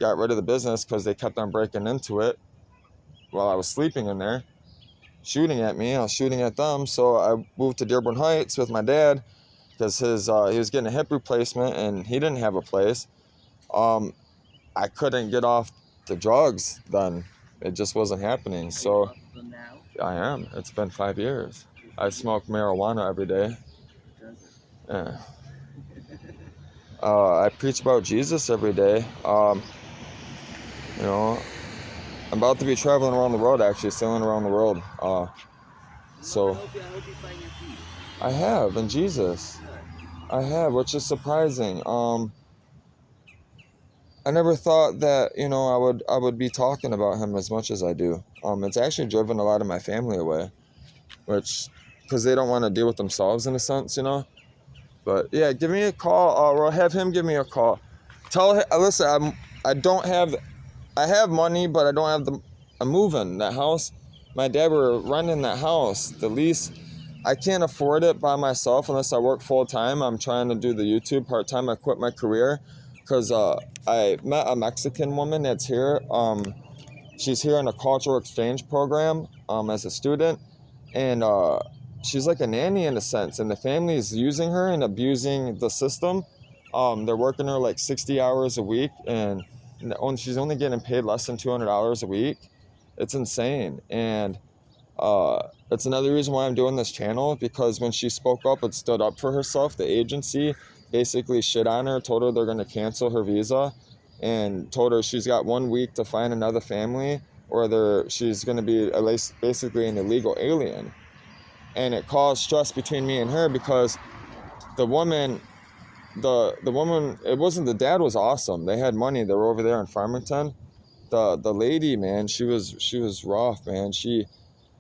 got rid of the business because they kept on breaking into it while I was sleeping in there, shooting at me. I was shooting at them. So I moved to Dearborn Heights with my dad because he was getting a hip replacement and he didn't have a place. I couldn't get off the drugs then. It just wasn't happening. So now? I am. It's been 5 years. I smoke marijuana every day. Yeah. I preach about Jesus every day. I'm about to be traveling around the world, actually, sailing around the world. So I hope you find your peace. I have in Jesus. I have, which is surprising. I never thought that, I would be talking about him as much as I do. It's actually driven a lot of my family away, because they don't want to deal with themselves in a sense, But yeah, give me a call, or have him give me a call. Tell him, listen, I have money, but I don't have I'm moving that house. My dad were renting that house, the lease. I can't afford it by myself unless I work full time. I'm trying to do the YouTube part time. I quit my career because I met a Mexican woman that's here. She's here in a cultural exchange program as a student, and she's like a nanny in a sense, and the family is using her and abusing the system. They're working her like 60 hours a week, and she's only getting paid less than $200 a week. It's insane, and it's another reason why I'm doing this channel, because when she spoke up and stood up for herself, the agency basically shit on her, told her they're going to cancel her visa, and told her she's got 1 week to find another family, or she's going to be at least basically an illegal alien. And it caused stress between me and her, because the woman, it wasn't, the dad was awesome. They had money. They were over there in Farmington. The lady, man, she was rough, man. She,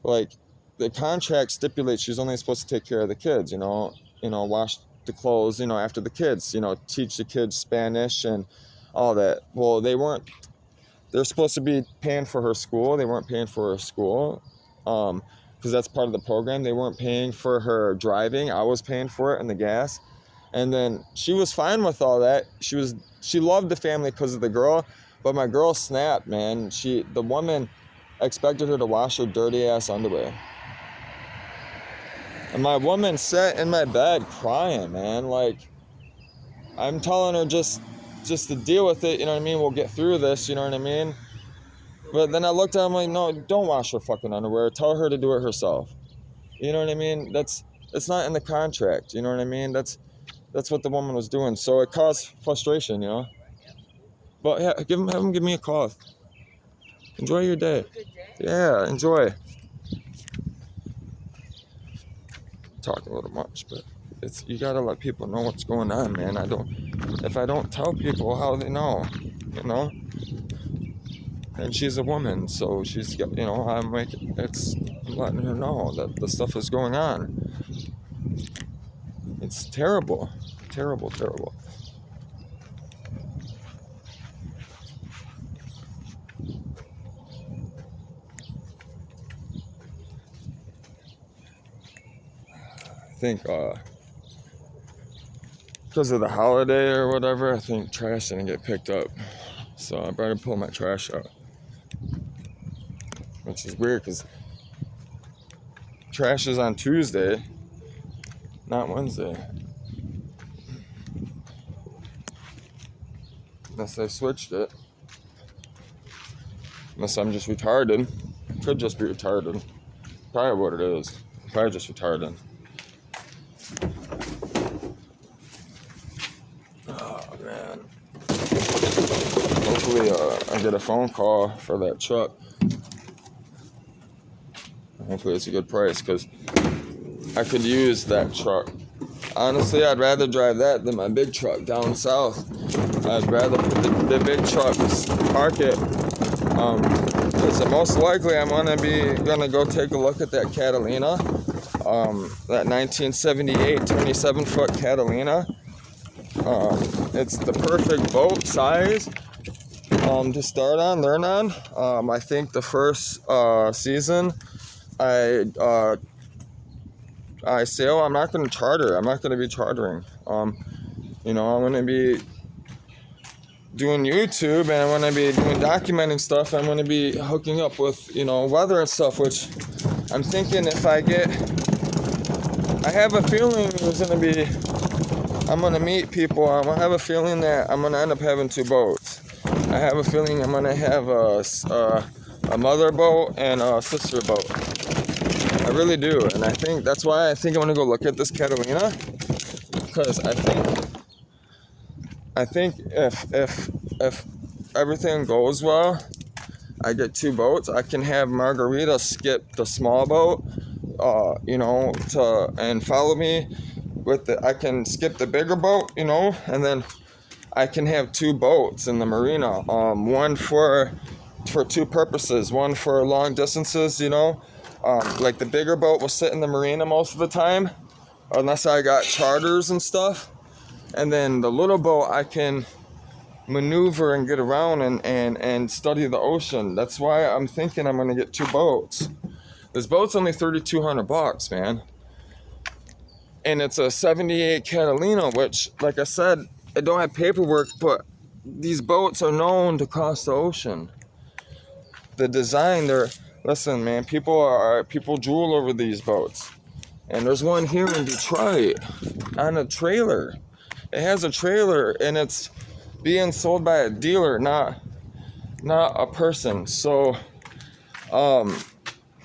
like, the contract stipulates she's only supposed to take care of the kids, wash the clothes, after the kids, teach the kids Spanish and all that. Well, they're supposed to be paying for her school. They weren't paying for her school. Because that's part of the program. They weren't paying for her driving. I was paying for it and the gas. And then she was fine with all that. She loved the family because of the girl, but my girl snapped, man. The woman expected her to wash her dirty ass underwear. And my woman sat in my bed crying, man. Like, I'm telling her just to deal with it, you know what I mean? We'll get through this, you know what I mean? But then I looked at him like, no, don't wash her fucking underwear. Tell her to do it herself. You know what I mean? It's not in the contract. You know what I mean? That's what the woman was doing. So it caused frustration, you know. But yeah, have him give me a call. Enjoy your day. Good day. Yeah, enjoy. Talk a little much, but you gotta let people know what's going on, man. If I don't tell people, how they know, you know? And she's a woman, so she's got, you know, I'm letting her know that the stuff is going on. It's terrible, terrible, terrible. I think because of the holiday or whatever, I think trash didn't get picked up. So I better pull my trash out. Which is weird because trash is on Tuesday, not Wednesday. Unless I switched it. Unless I'm just retarded. Could just be retarded. Probably what it is. Probably just retarded. Oh, man. Hopefully I get a phone call for that truck. Hopefully it's a good price because I could use that truck. Honestly, I'd rather drive that than my big truck down south. I'd rather put the big trucks, park it. Because most likely I'm gonna go take a look at that Catalina. That 1978 27-foot Catalina. It's the perfect boat size to start on, learn on. I think the first season I sail, I'm not going to charter. I'm not going to be chartering. You know, I'm going to be doing YouTube and I'm going to be doing documenting stuff. I'm going to be hooking up with, you know, weather and stuff, which I'm thinking if I have a feeling I'm going to meet people. I have a feeling that I'm going to end up having two boats. I have a feeling I'm going to have a mother boat and a sister boat. I really do, and I think that's why I think I'm gonna go look at this Catalina, because I think if everything goes well, I get two boats. I can have Margarita skip the small boat, you know, and follow me I can skip the bigger boat, you know, and then I can have two boats in the marina. One for two purposes. One for long distances, you know. Like the bigger boat will sit in the marina most of the time, unless I got charters and stuff. And then the little boat I can maneuver and get around and study the ocean. That's why I'm thinking I'm gonna get two boats. This boat's only $3,200, man. And it's a 78 Catalina, which, like I said, I don't have paperwork, but these boats are known to cross the ocean. The design, listen, man, people drool over these boats. And there's one here in Detroit on a trailer. It has a trailer and it's being sold by a dealer, not a person. So,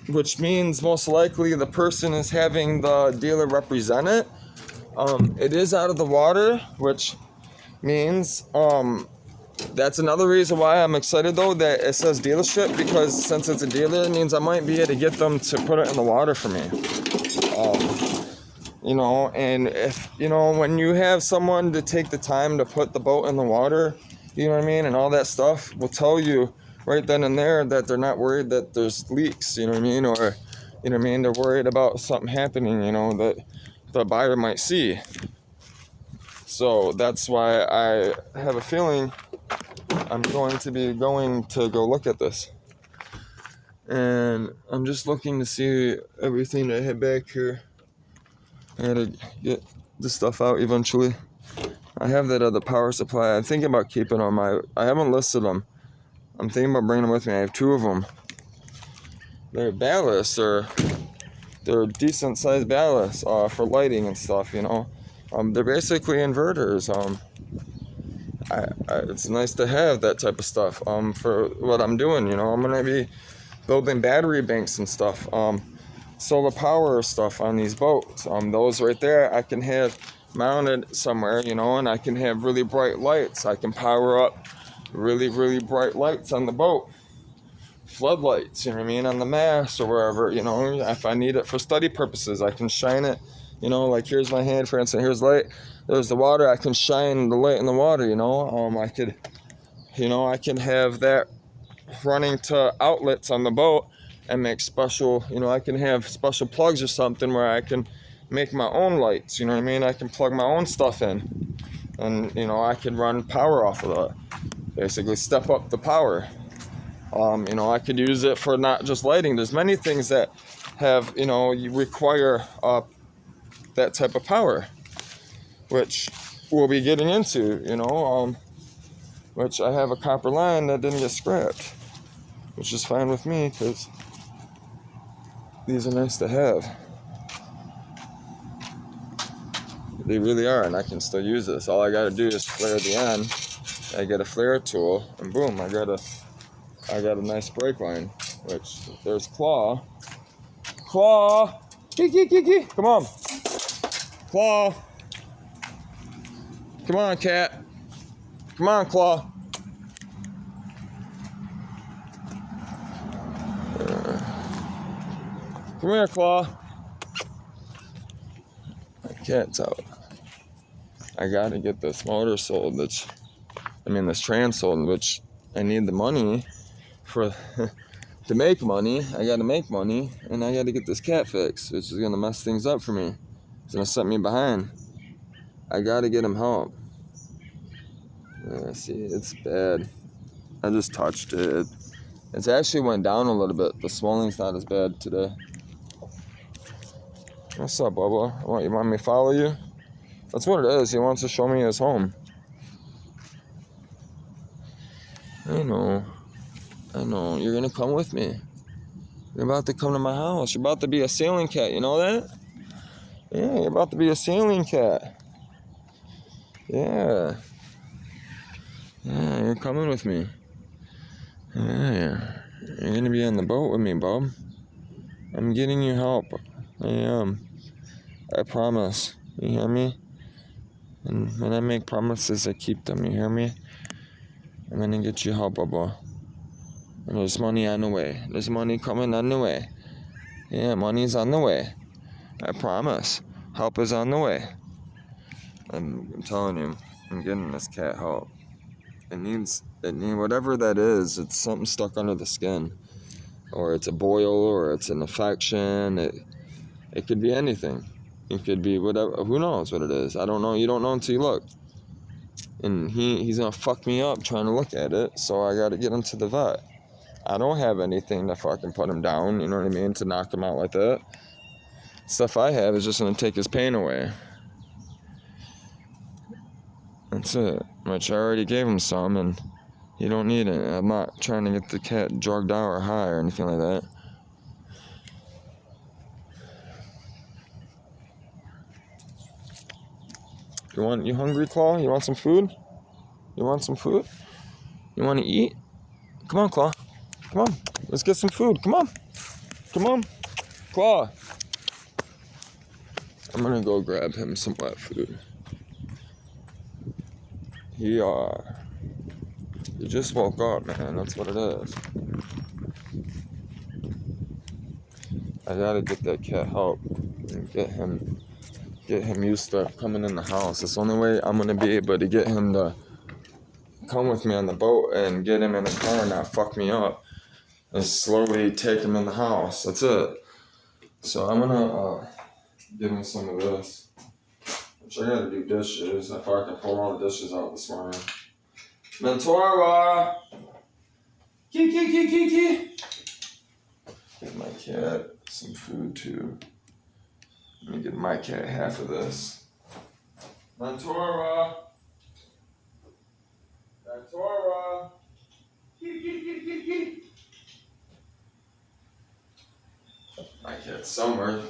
which means most likely the person is having the dealer represent it. It is out of the water, which means that's another reason why I'm excited though that it says dealership, because since it's a dealer, it means I might be able to get them to put it in the water for me. You know, and if, you know, when you have someone to take the time to put the boat in the water, you know what I mean, and all that stuff will tell you right then and there that they're not worried that there's leaks, you know what I mean, or, you know what I mean, they're worried about something happening, you know, that the buyer might see. So that's why I have a feeling I'm going to go look at this. And I'm just looking to see everything that I had back here. I gotta get this stuff out eventually. I have that other power supply. I'm thinking about keeping them. I haven't listed them. I'm thinking about bringing them with me. I have two of them. They're ballast, or they're decent sized ballast for lighting and stuff, you know. They're basically inverters. it's nice to have that type of stuff for what I'm doing. You know, I'm gonna be building battery banks and stuff, solar power stuff on these boats. Those right there I can have mounted somewhere, you know, and I can have really bright lights. I can power up really, really bright lights on the boat, floodlights, you know what I mean, on the mast or wherever, you know. If I need it for study purposes, I can shine it, you know, like here's my hand, for instance, here's light, there's the water, I can shine the light in the water, you know. I could, you know, I can have that running to outlets on the boat and make special, you know, I can have special plugs or something where I can make my own lights, you know what I mean. I can plug my own stuff in, and you know, I can run power off of that, basically step up the power. You know, I could use it for not just lighting. There's many things that have, you know, you require that type of power, which we'll be getting into, you know, which I have a copper line that didn't get scrapped, which is fine with me because these are nice to have. They really are, and I can still use this. All I gotta do is flare the end. I get a flare tool, and boom, I got a nice brake line. Which there's Claw, kiki, come on, Claw, come on, cat, come on, Claw. Come here, Claw. My cat's out. I gotta get this motor sold, this trans sold, which I need the money for to make money. I gotta make money, and I gotta get this cat fixed, which is gonna mess things up for me. It's gonna set me behind. I gotta get him help. See, it's bad. I just touched it. It's actually went down a little bit. The swelling's not as bad today. What's up, Bubba? You want me to follow you? That's what it is. He wants to show me his home. I know. You're gonna come with me. You're about to come to my house. You're about to be a sailing cat. You know that? Yeah, you're about to be a sailing cat. Yeah. Yeah, you're coming with me. Yeah. You're gonna be on the boat with me, bub. I'm getting you help. I am. I promise. You hear me? And when I make promises, I keep them. You hear me? I'm gonna get you help, Bubba. And there's money on the way. There's money coming on the way. Yeah, money's on the way. I promise. Help is on the way. I'm telling you, I'm getting this cat help. It needs whatever that is. It's something stuck under the skin, or it's a boil, or it's an infection. It could be anything. It could be whatever. Who knows what it is? I don't know. You don't know until you look. And he's gonna fuck me up trying to look at it. So I gotta get him to the vet. I don't have anything to fucking put him down. You know what I mean? To knock him out like that. Stuff I have is just gonna take his pain away. That's it. Which I already gave him some, and you don't need it. I'm not trying to get the cat drugged out or high or anything like that. You hungry, Claw? You want some food? You want some food? You want to eat? Come on, Claw. Come on. Let's get some food. Come on. Come on. Claw. I'm gonna go grab him some wet food. He just woke up, man. That's what it is. I gotta get that cat help and get him used to coming in the house. It's the only way I'm gonna be able to get him to come with me on the boat and get him in the car and not fuck me up, and slowly take him in the house. That's it. So I'm gonna give him some of this. Which I gotta do dishes. If I can pull all the dishes out this morning. Mentora! Kiki! Give my cat some food too. Let me give my cat half of this. Mentora! Kiki! My cat's somewhere.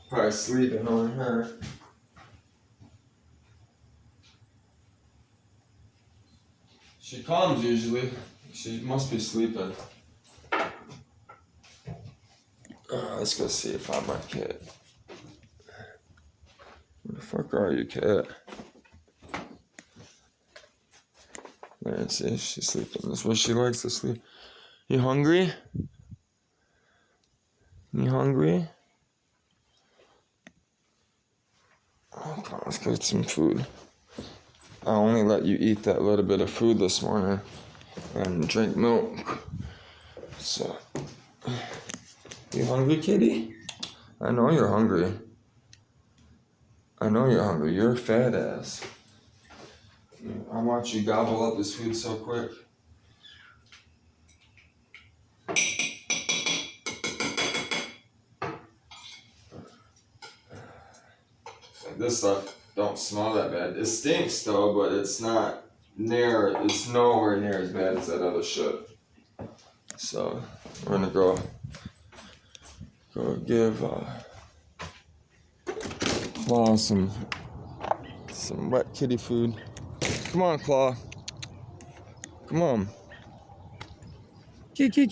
Probably sleeping on her. She comes usually. She must be sleeping. Let's go see if I'm my cat. Where the fuck are you, cat? Let's see, she's sleeping. That's where she likes to sleep. You hungry? You hungry? Oh, come on, let's go get some food. I only let you eat that little bit of food this morning and drink milk. So, you hungry, kitty? I know you're hungry. I know you're hungry. You're a fat ass. I watch you gobble up this food so quick. This stuff don't smell that bad. It stinks though, but it's nowhere near as bad as that other shit. So we're gonna go give Claw some wet kitty food. Come on, Claw. Come on. Kiki.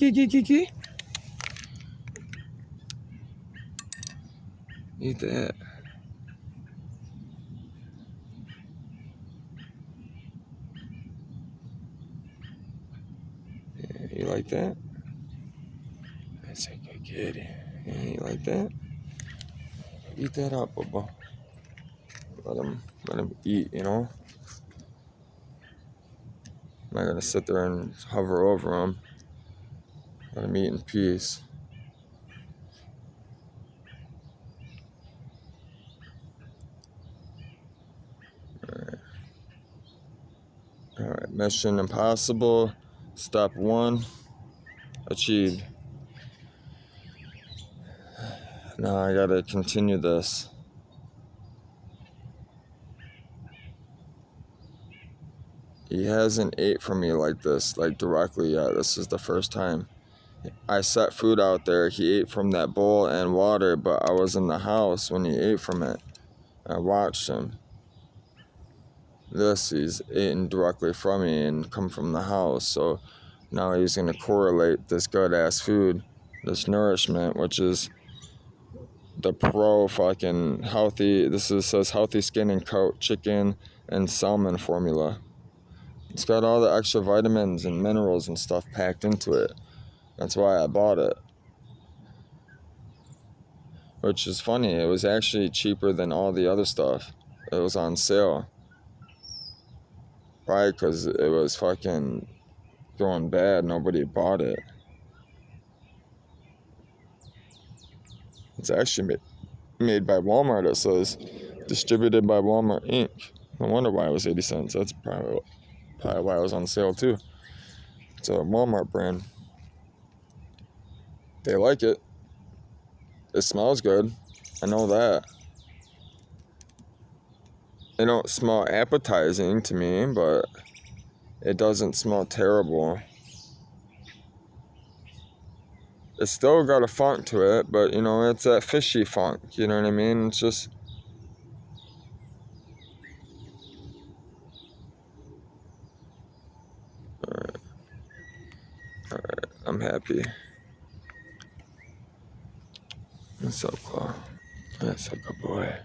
Eat that. Yeah, you like that? That's a good kitty. Yeah, you like that? Eat that up, Bubba. Let him eat, you know? I'm not gonna sit there and hover over him. Let him eat in peace. Alright, mission impossible. Step 1 achieved. Now I gotta continue this. He hasn't ate from me like this, like directly yet. This is the first time. I set food out there. He ate from that bowl and water, but I was in the house when he ate from it. I watched him. He's eating directly from me and come from the house. So now he's gonna correlate this good ass food, this nourishment, which is the pro fucking healthy. Says healthy skin and coat chicken and salmon formula. It's got all the extra vitamins and minerals and stuff packed into it. That's why I bought it. Which is funny, it was actually cheaper than all the other stuff. It was on sale. Right, because it was fucking going bad. Nobody bought it. It's actually made by Walmart. It says distributed by Walmart Inc. No wonder why it was 80 cents. That's probably why it was on sale too. It's a Walmart brand. They like it. It smells good. I know that. It don't smell appetizing to me, but it doesn't smell terrible. It's still got a funk to it, but you know, it's that fishy funk, you know what I mean? It's just Alright, I'm happy. What's up, Claw? That's a good boy.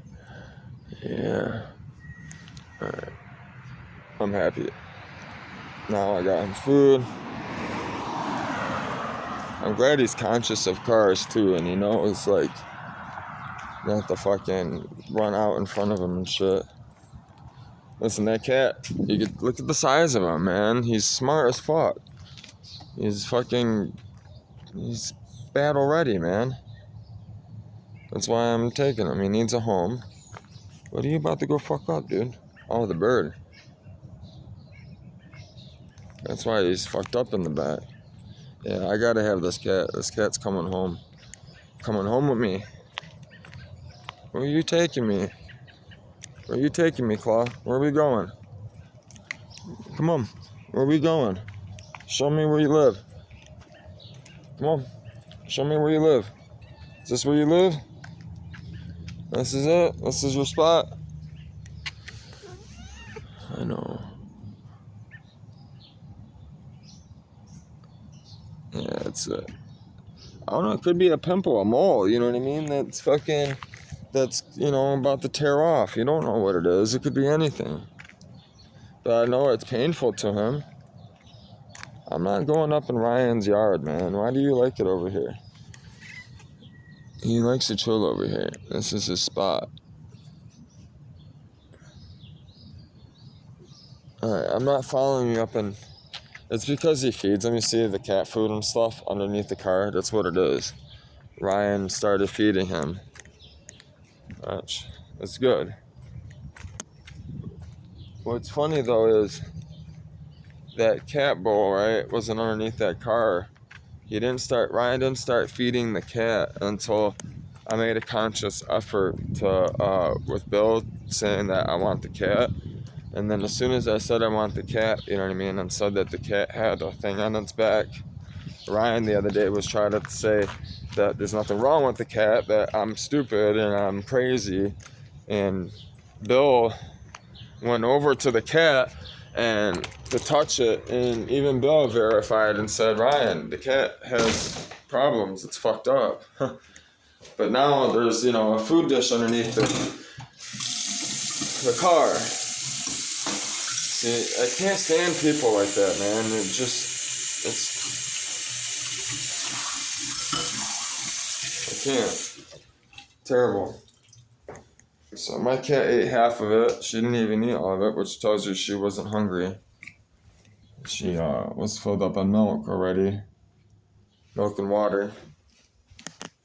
Yeah. Alright. I'm happy. Now I got him food. I'm glad he's conscious of cars too, and he knows like not to fucking run out in front of him and shit. Listen, that cat, you could look at the size of him, man. He's smart as fuck. He's battle ready, man. That's why I'm taking him. He needs a home. What are you about to go fuck up, dude? Oh, the bird. That's why he's fucked up in the back. Yeah, I gotta have this cat. This cat's coming home. Coming home with me. Where are you taking me? Where are you taking me, Claw? Where are we going? Come on. Where are we going? Show me where you live. Come on. Show me where you live. Is this where you live? This is it? This is your spot? I know. Yeah, it's a, I don't know, it could be a pimple, a mole, you know what I mean? That's, about to tear off. You don't know what it is. It could be anything. But I know it's painful to him. I'm not going up in Ryan's yard, man. Why do you like it over here? He likes to chill over here. This is his spot. Alright, I'm not following you up in... It's because he feeds him. You see the cat food and stuff underneath the car? That's what it is. Ryan started feeding him. Which is good. What's funny, though, is that cat bowl, right, wasn't underneath that car. Ryan didn't start feeding the cat until I made a conscious effort to, with Bill saying that I want the cat. And then as soon as I said I want the cat, you know what I mean, and said that the cat had a thing on its back, Ryan the other day was trying to say that there's nothing wrong with the cat, that I'm stupid and I'm crazy. And Bill went over to the cat and to touch it, and even Bill verified and said, Ryan, the cat has problems, it's fucked up. But now there's, a food dish underneath the car. See, I can't stand people like that, man. I can't. Terrible. So my cat ate half of it. She didn't even eat all of it, which tells you she wasn't hungry. She was filled up on milk already. Milk and water.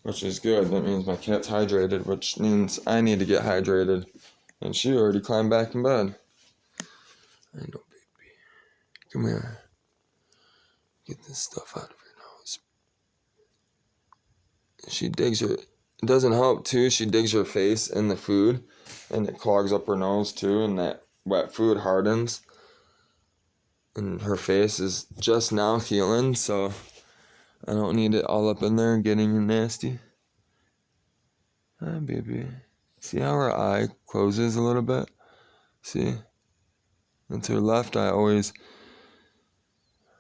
Which is good. That means my cat's hydrated, which means I need to get hydrated. And she already climbed back in bed. I know, baby. Come here. Get this stuff out of your nose. She digs her... It doesn't help, too. She digs her face in the food, and it clogs up her nose, too, and that wet food hardens. And her face is just now healing, so I don't need it all up in there getting nasty. Hi, baby. See how her eye closes a little bit? See? That's her left eye always...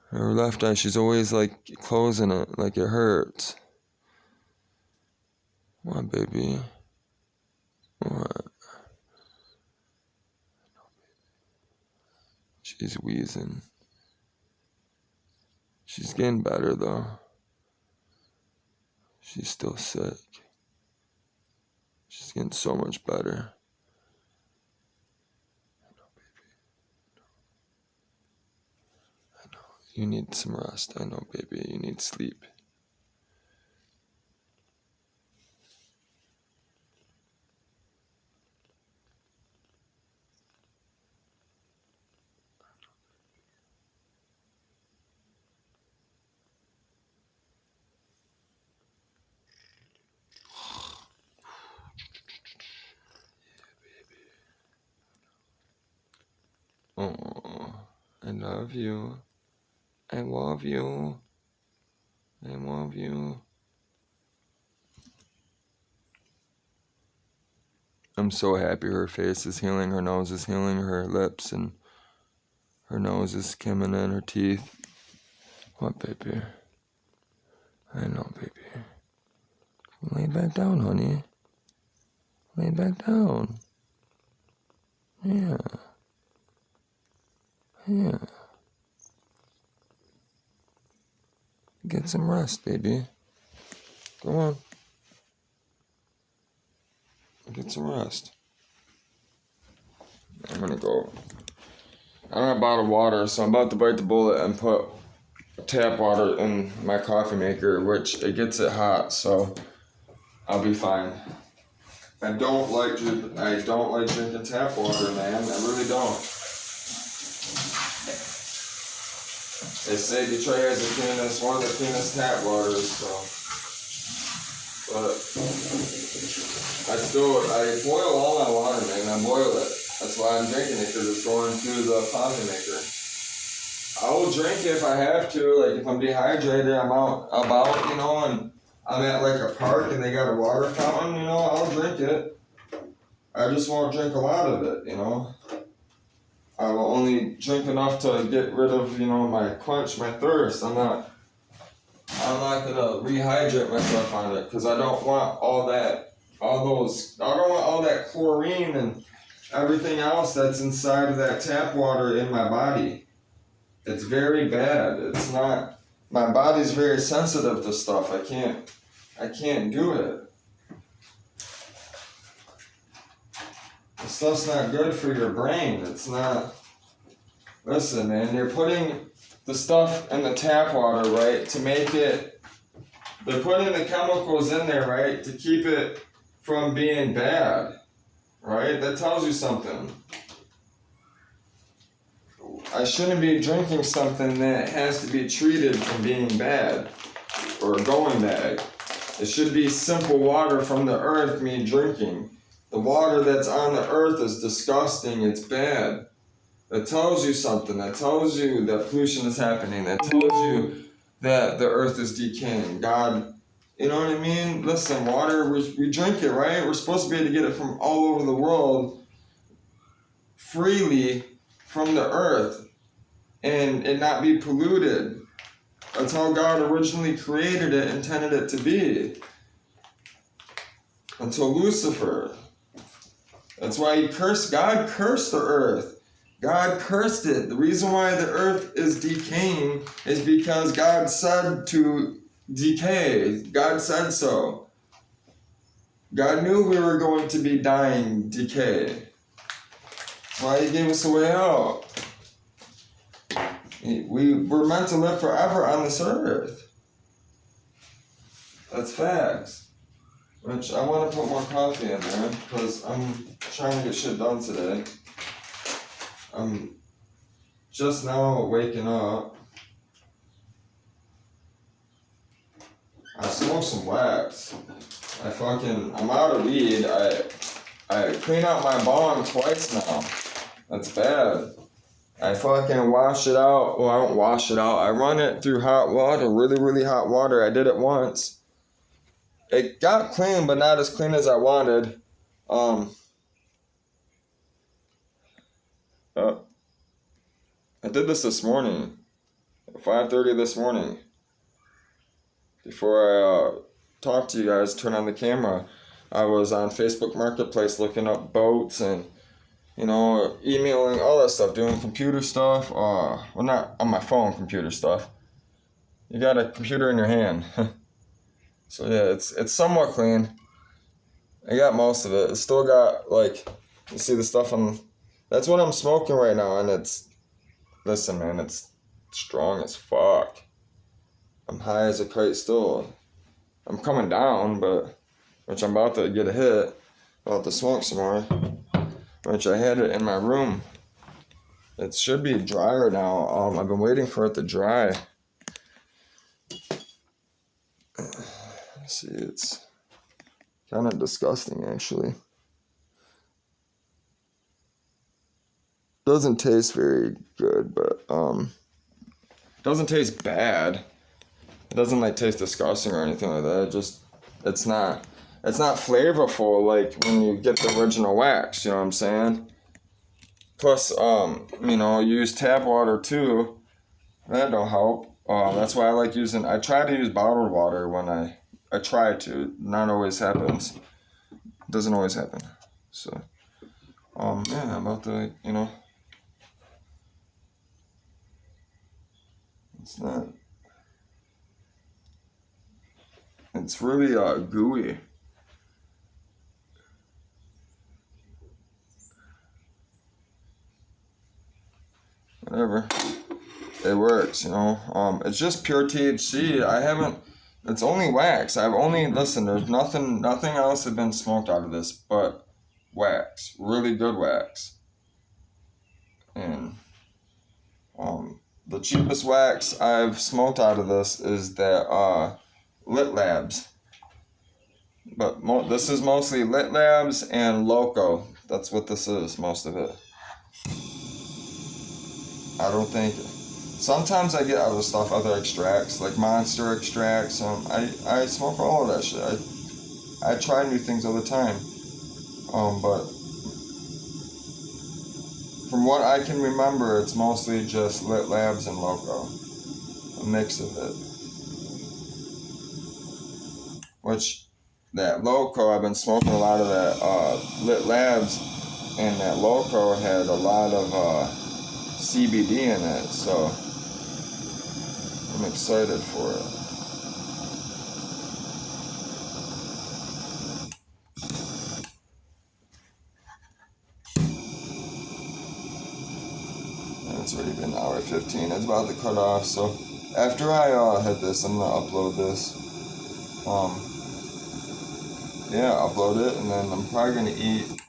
Her left eye, she's always, closing it, like it hurts. What, baby? What? She's wheezing. She's getting better, though. She's still sick. She's getting so much better. I know, baby. I know. You need some rest. I know, baby. You need sleep. Oh, I love you. I love you. I love you. I'm so happy her face is healing, her nose is healing, her lips and her nose is coming in, her teeth. What, baby? I know, baby. Lay back down, honey. Lay back down. Yeah. Yeah. Get some rest, baby. Come on. Get some rest. I'm gonna go. I don't have a bottle of water, so I'm about to bite the bullet and put tap water in my coffee maker, which it gets it hot, so I'll be fine. I don't like drinking tap water, man. I really don't. They say Detroit has one of the cleanest tap waters, so. But I boil all my water, man. I boil it. That's why I'm drinking it, because it's going through the coffee maker. I will drink it if I have to. Like if I'm dehydrated, I'm out about, and I'm at a park and they got a water fountain, I'll drink it. I just won't drink a lot of it, I will only drink enough to get rid of, my quench my thirst. I'm not I'm not gonna rehydrate myself on it because I don't want I don't want all that chlorine and everything else that's inside of that tap water in my body. It's very bad. It's not, my body's very sensitive to stuff. I can't do it. The stuff's not good for your brain. It's not, listen man, you're putting the stuff in the tap water, right, to make it, they're putting the chemicals in there, right, to keep it from being bad, right? That tells you something. I shouldn't be drinking something that has to be treated from being bad or going bad. It should be simple water from the earth me drinking. The water that's on the earth is disgusting, it's bad. That tells you something. That tells you that pollution is happening. That tells you that the earth is decaying. God, you know what I mean? Listen, water, we drink it, right? We're supposed to be able to get it from all over the world freely from the earth and it not be polluted. That's how God originally created it, intended it to be. Until Lucifer. That's why God cursed the earth. God cursed it. The reason why the earth is decaying is because God said to decay. God said so. God knew we were going to be dying, decay. That's why He gave us a way out. We're meant to live forever on this earth. That's facts. Which I want to put more coffee in there because I'm trying to get shit done today. I'm just now waking up. I smoked some wax. I'm out of weed. I clean out my bong twice now. That's bad. I fucking wash it out. Well, I don't wash it out. I run it through hot water, really, really hot water. I did it once. It got clean, but not as clean as I wanted. I did this morning, at 5:30 this morning. Before I talked to you guys, turn on the camera, I was on Facebook Marketplace looking up boats and, emailing, all that stuff, doing computer stuff. Well, not on my phone, computer stuff. You got a computer in your hand. So yeah, it's somewhat clean. I got most of it. It's still got, you see the stuff that's what I'm smoking right now, and listen man, it's strong as fuck. I'm high as a kite still. I'm coming down, which I'm about to get a hit, about to smoke some more, which I had it in my room. It should be drier now. I've been waiting for it to dry. See, it's kind of disgusting actually. Doesn't taste very good, but doesn't taste bad. It doesn't taste disgusting or anything like that. It's not flavorful like when you get the original wax, you know what I'm saying? Plus, use tap water too. That don't help. That's why I try to use bottled water when I try to. Not always happens. Doesn't always happen. So, I'm about to, it's really gooey. Whatever. It works, It's just pure THC. It's only wax. There's nothing else has been smoked out of this but wax. Really good wax. And, the cheapest wax I've smoked out of this is that, Lit Labs. But this is mostly Lit Labs and Loco. That's what this is, most of it. I don't think... Sometimes I get other stuff, other extracts, like Monster extracts. I smoke all of that shit. I try new things all the time. But from what I can remember, it's mostly just Lit Labs and Loco. A mix of it. which that Loco, I've been smoking a lot of that Lit Labs, and that Loco had a lot of CBD in it, so I'm excited for it. And it's already been an hour 15. It's about to cut off, so after I hit this, I'm gonna upload this. Yeah, upload it, and then I'm probably gonna eat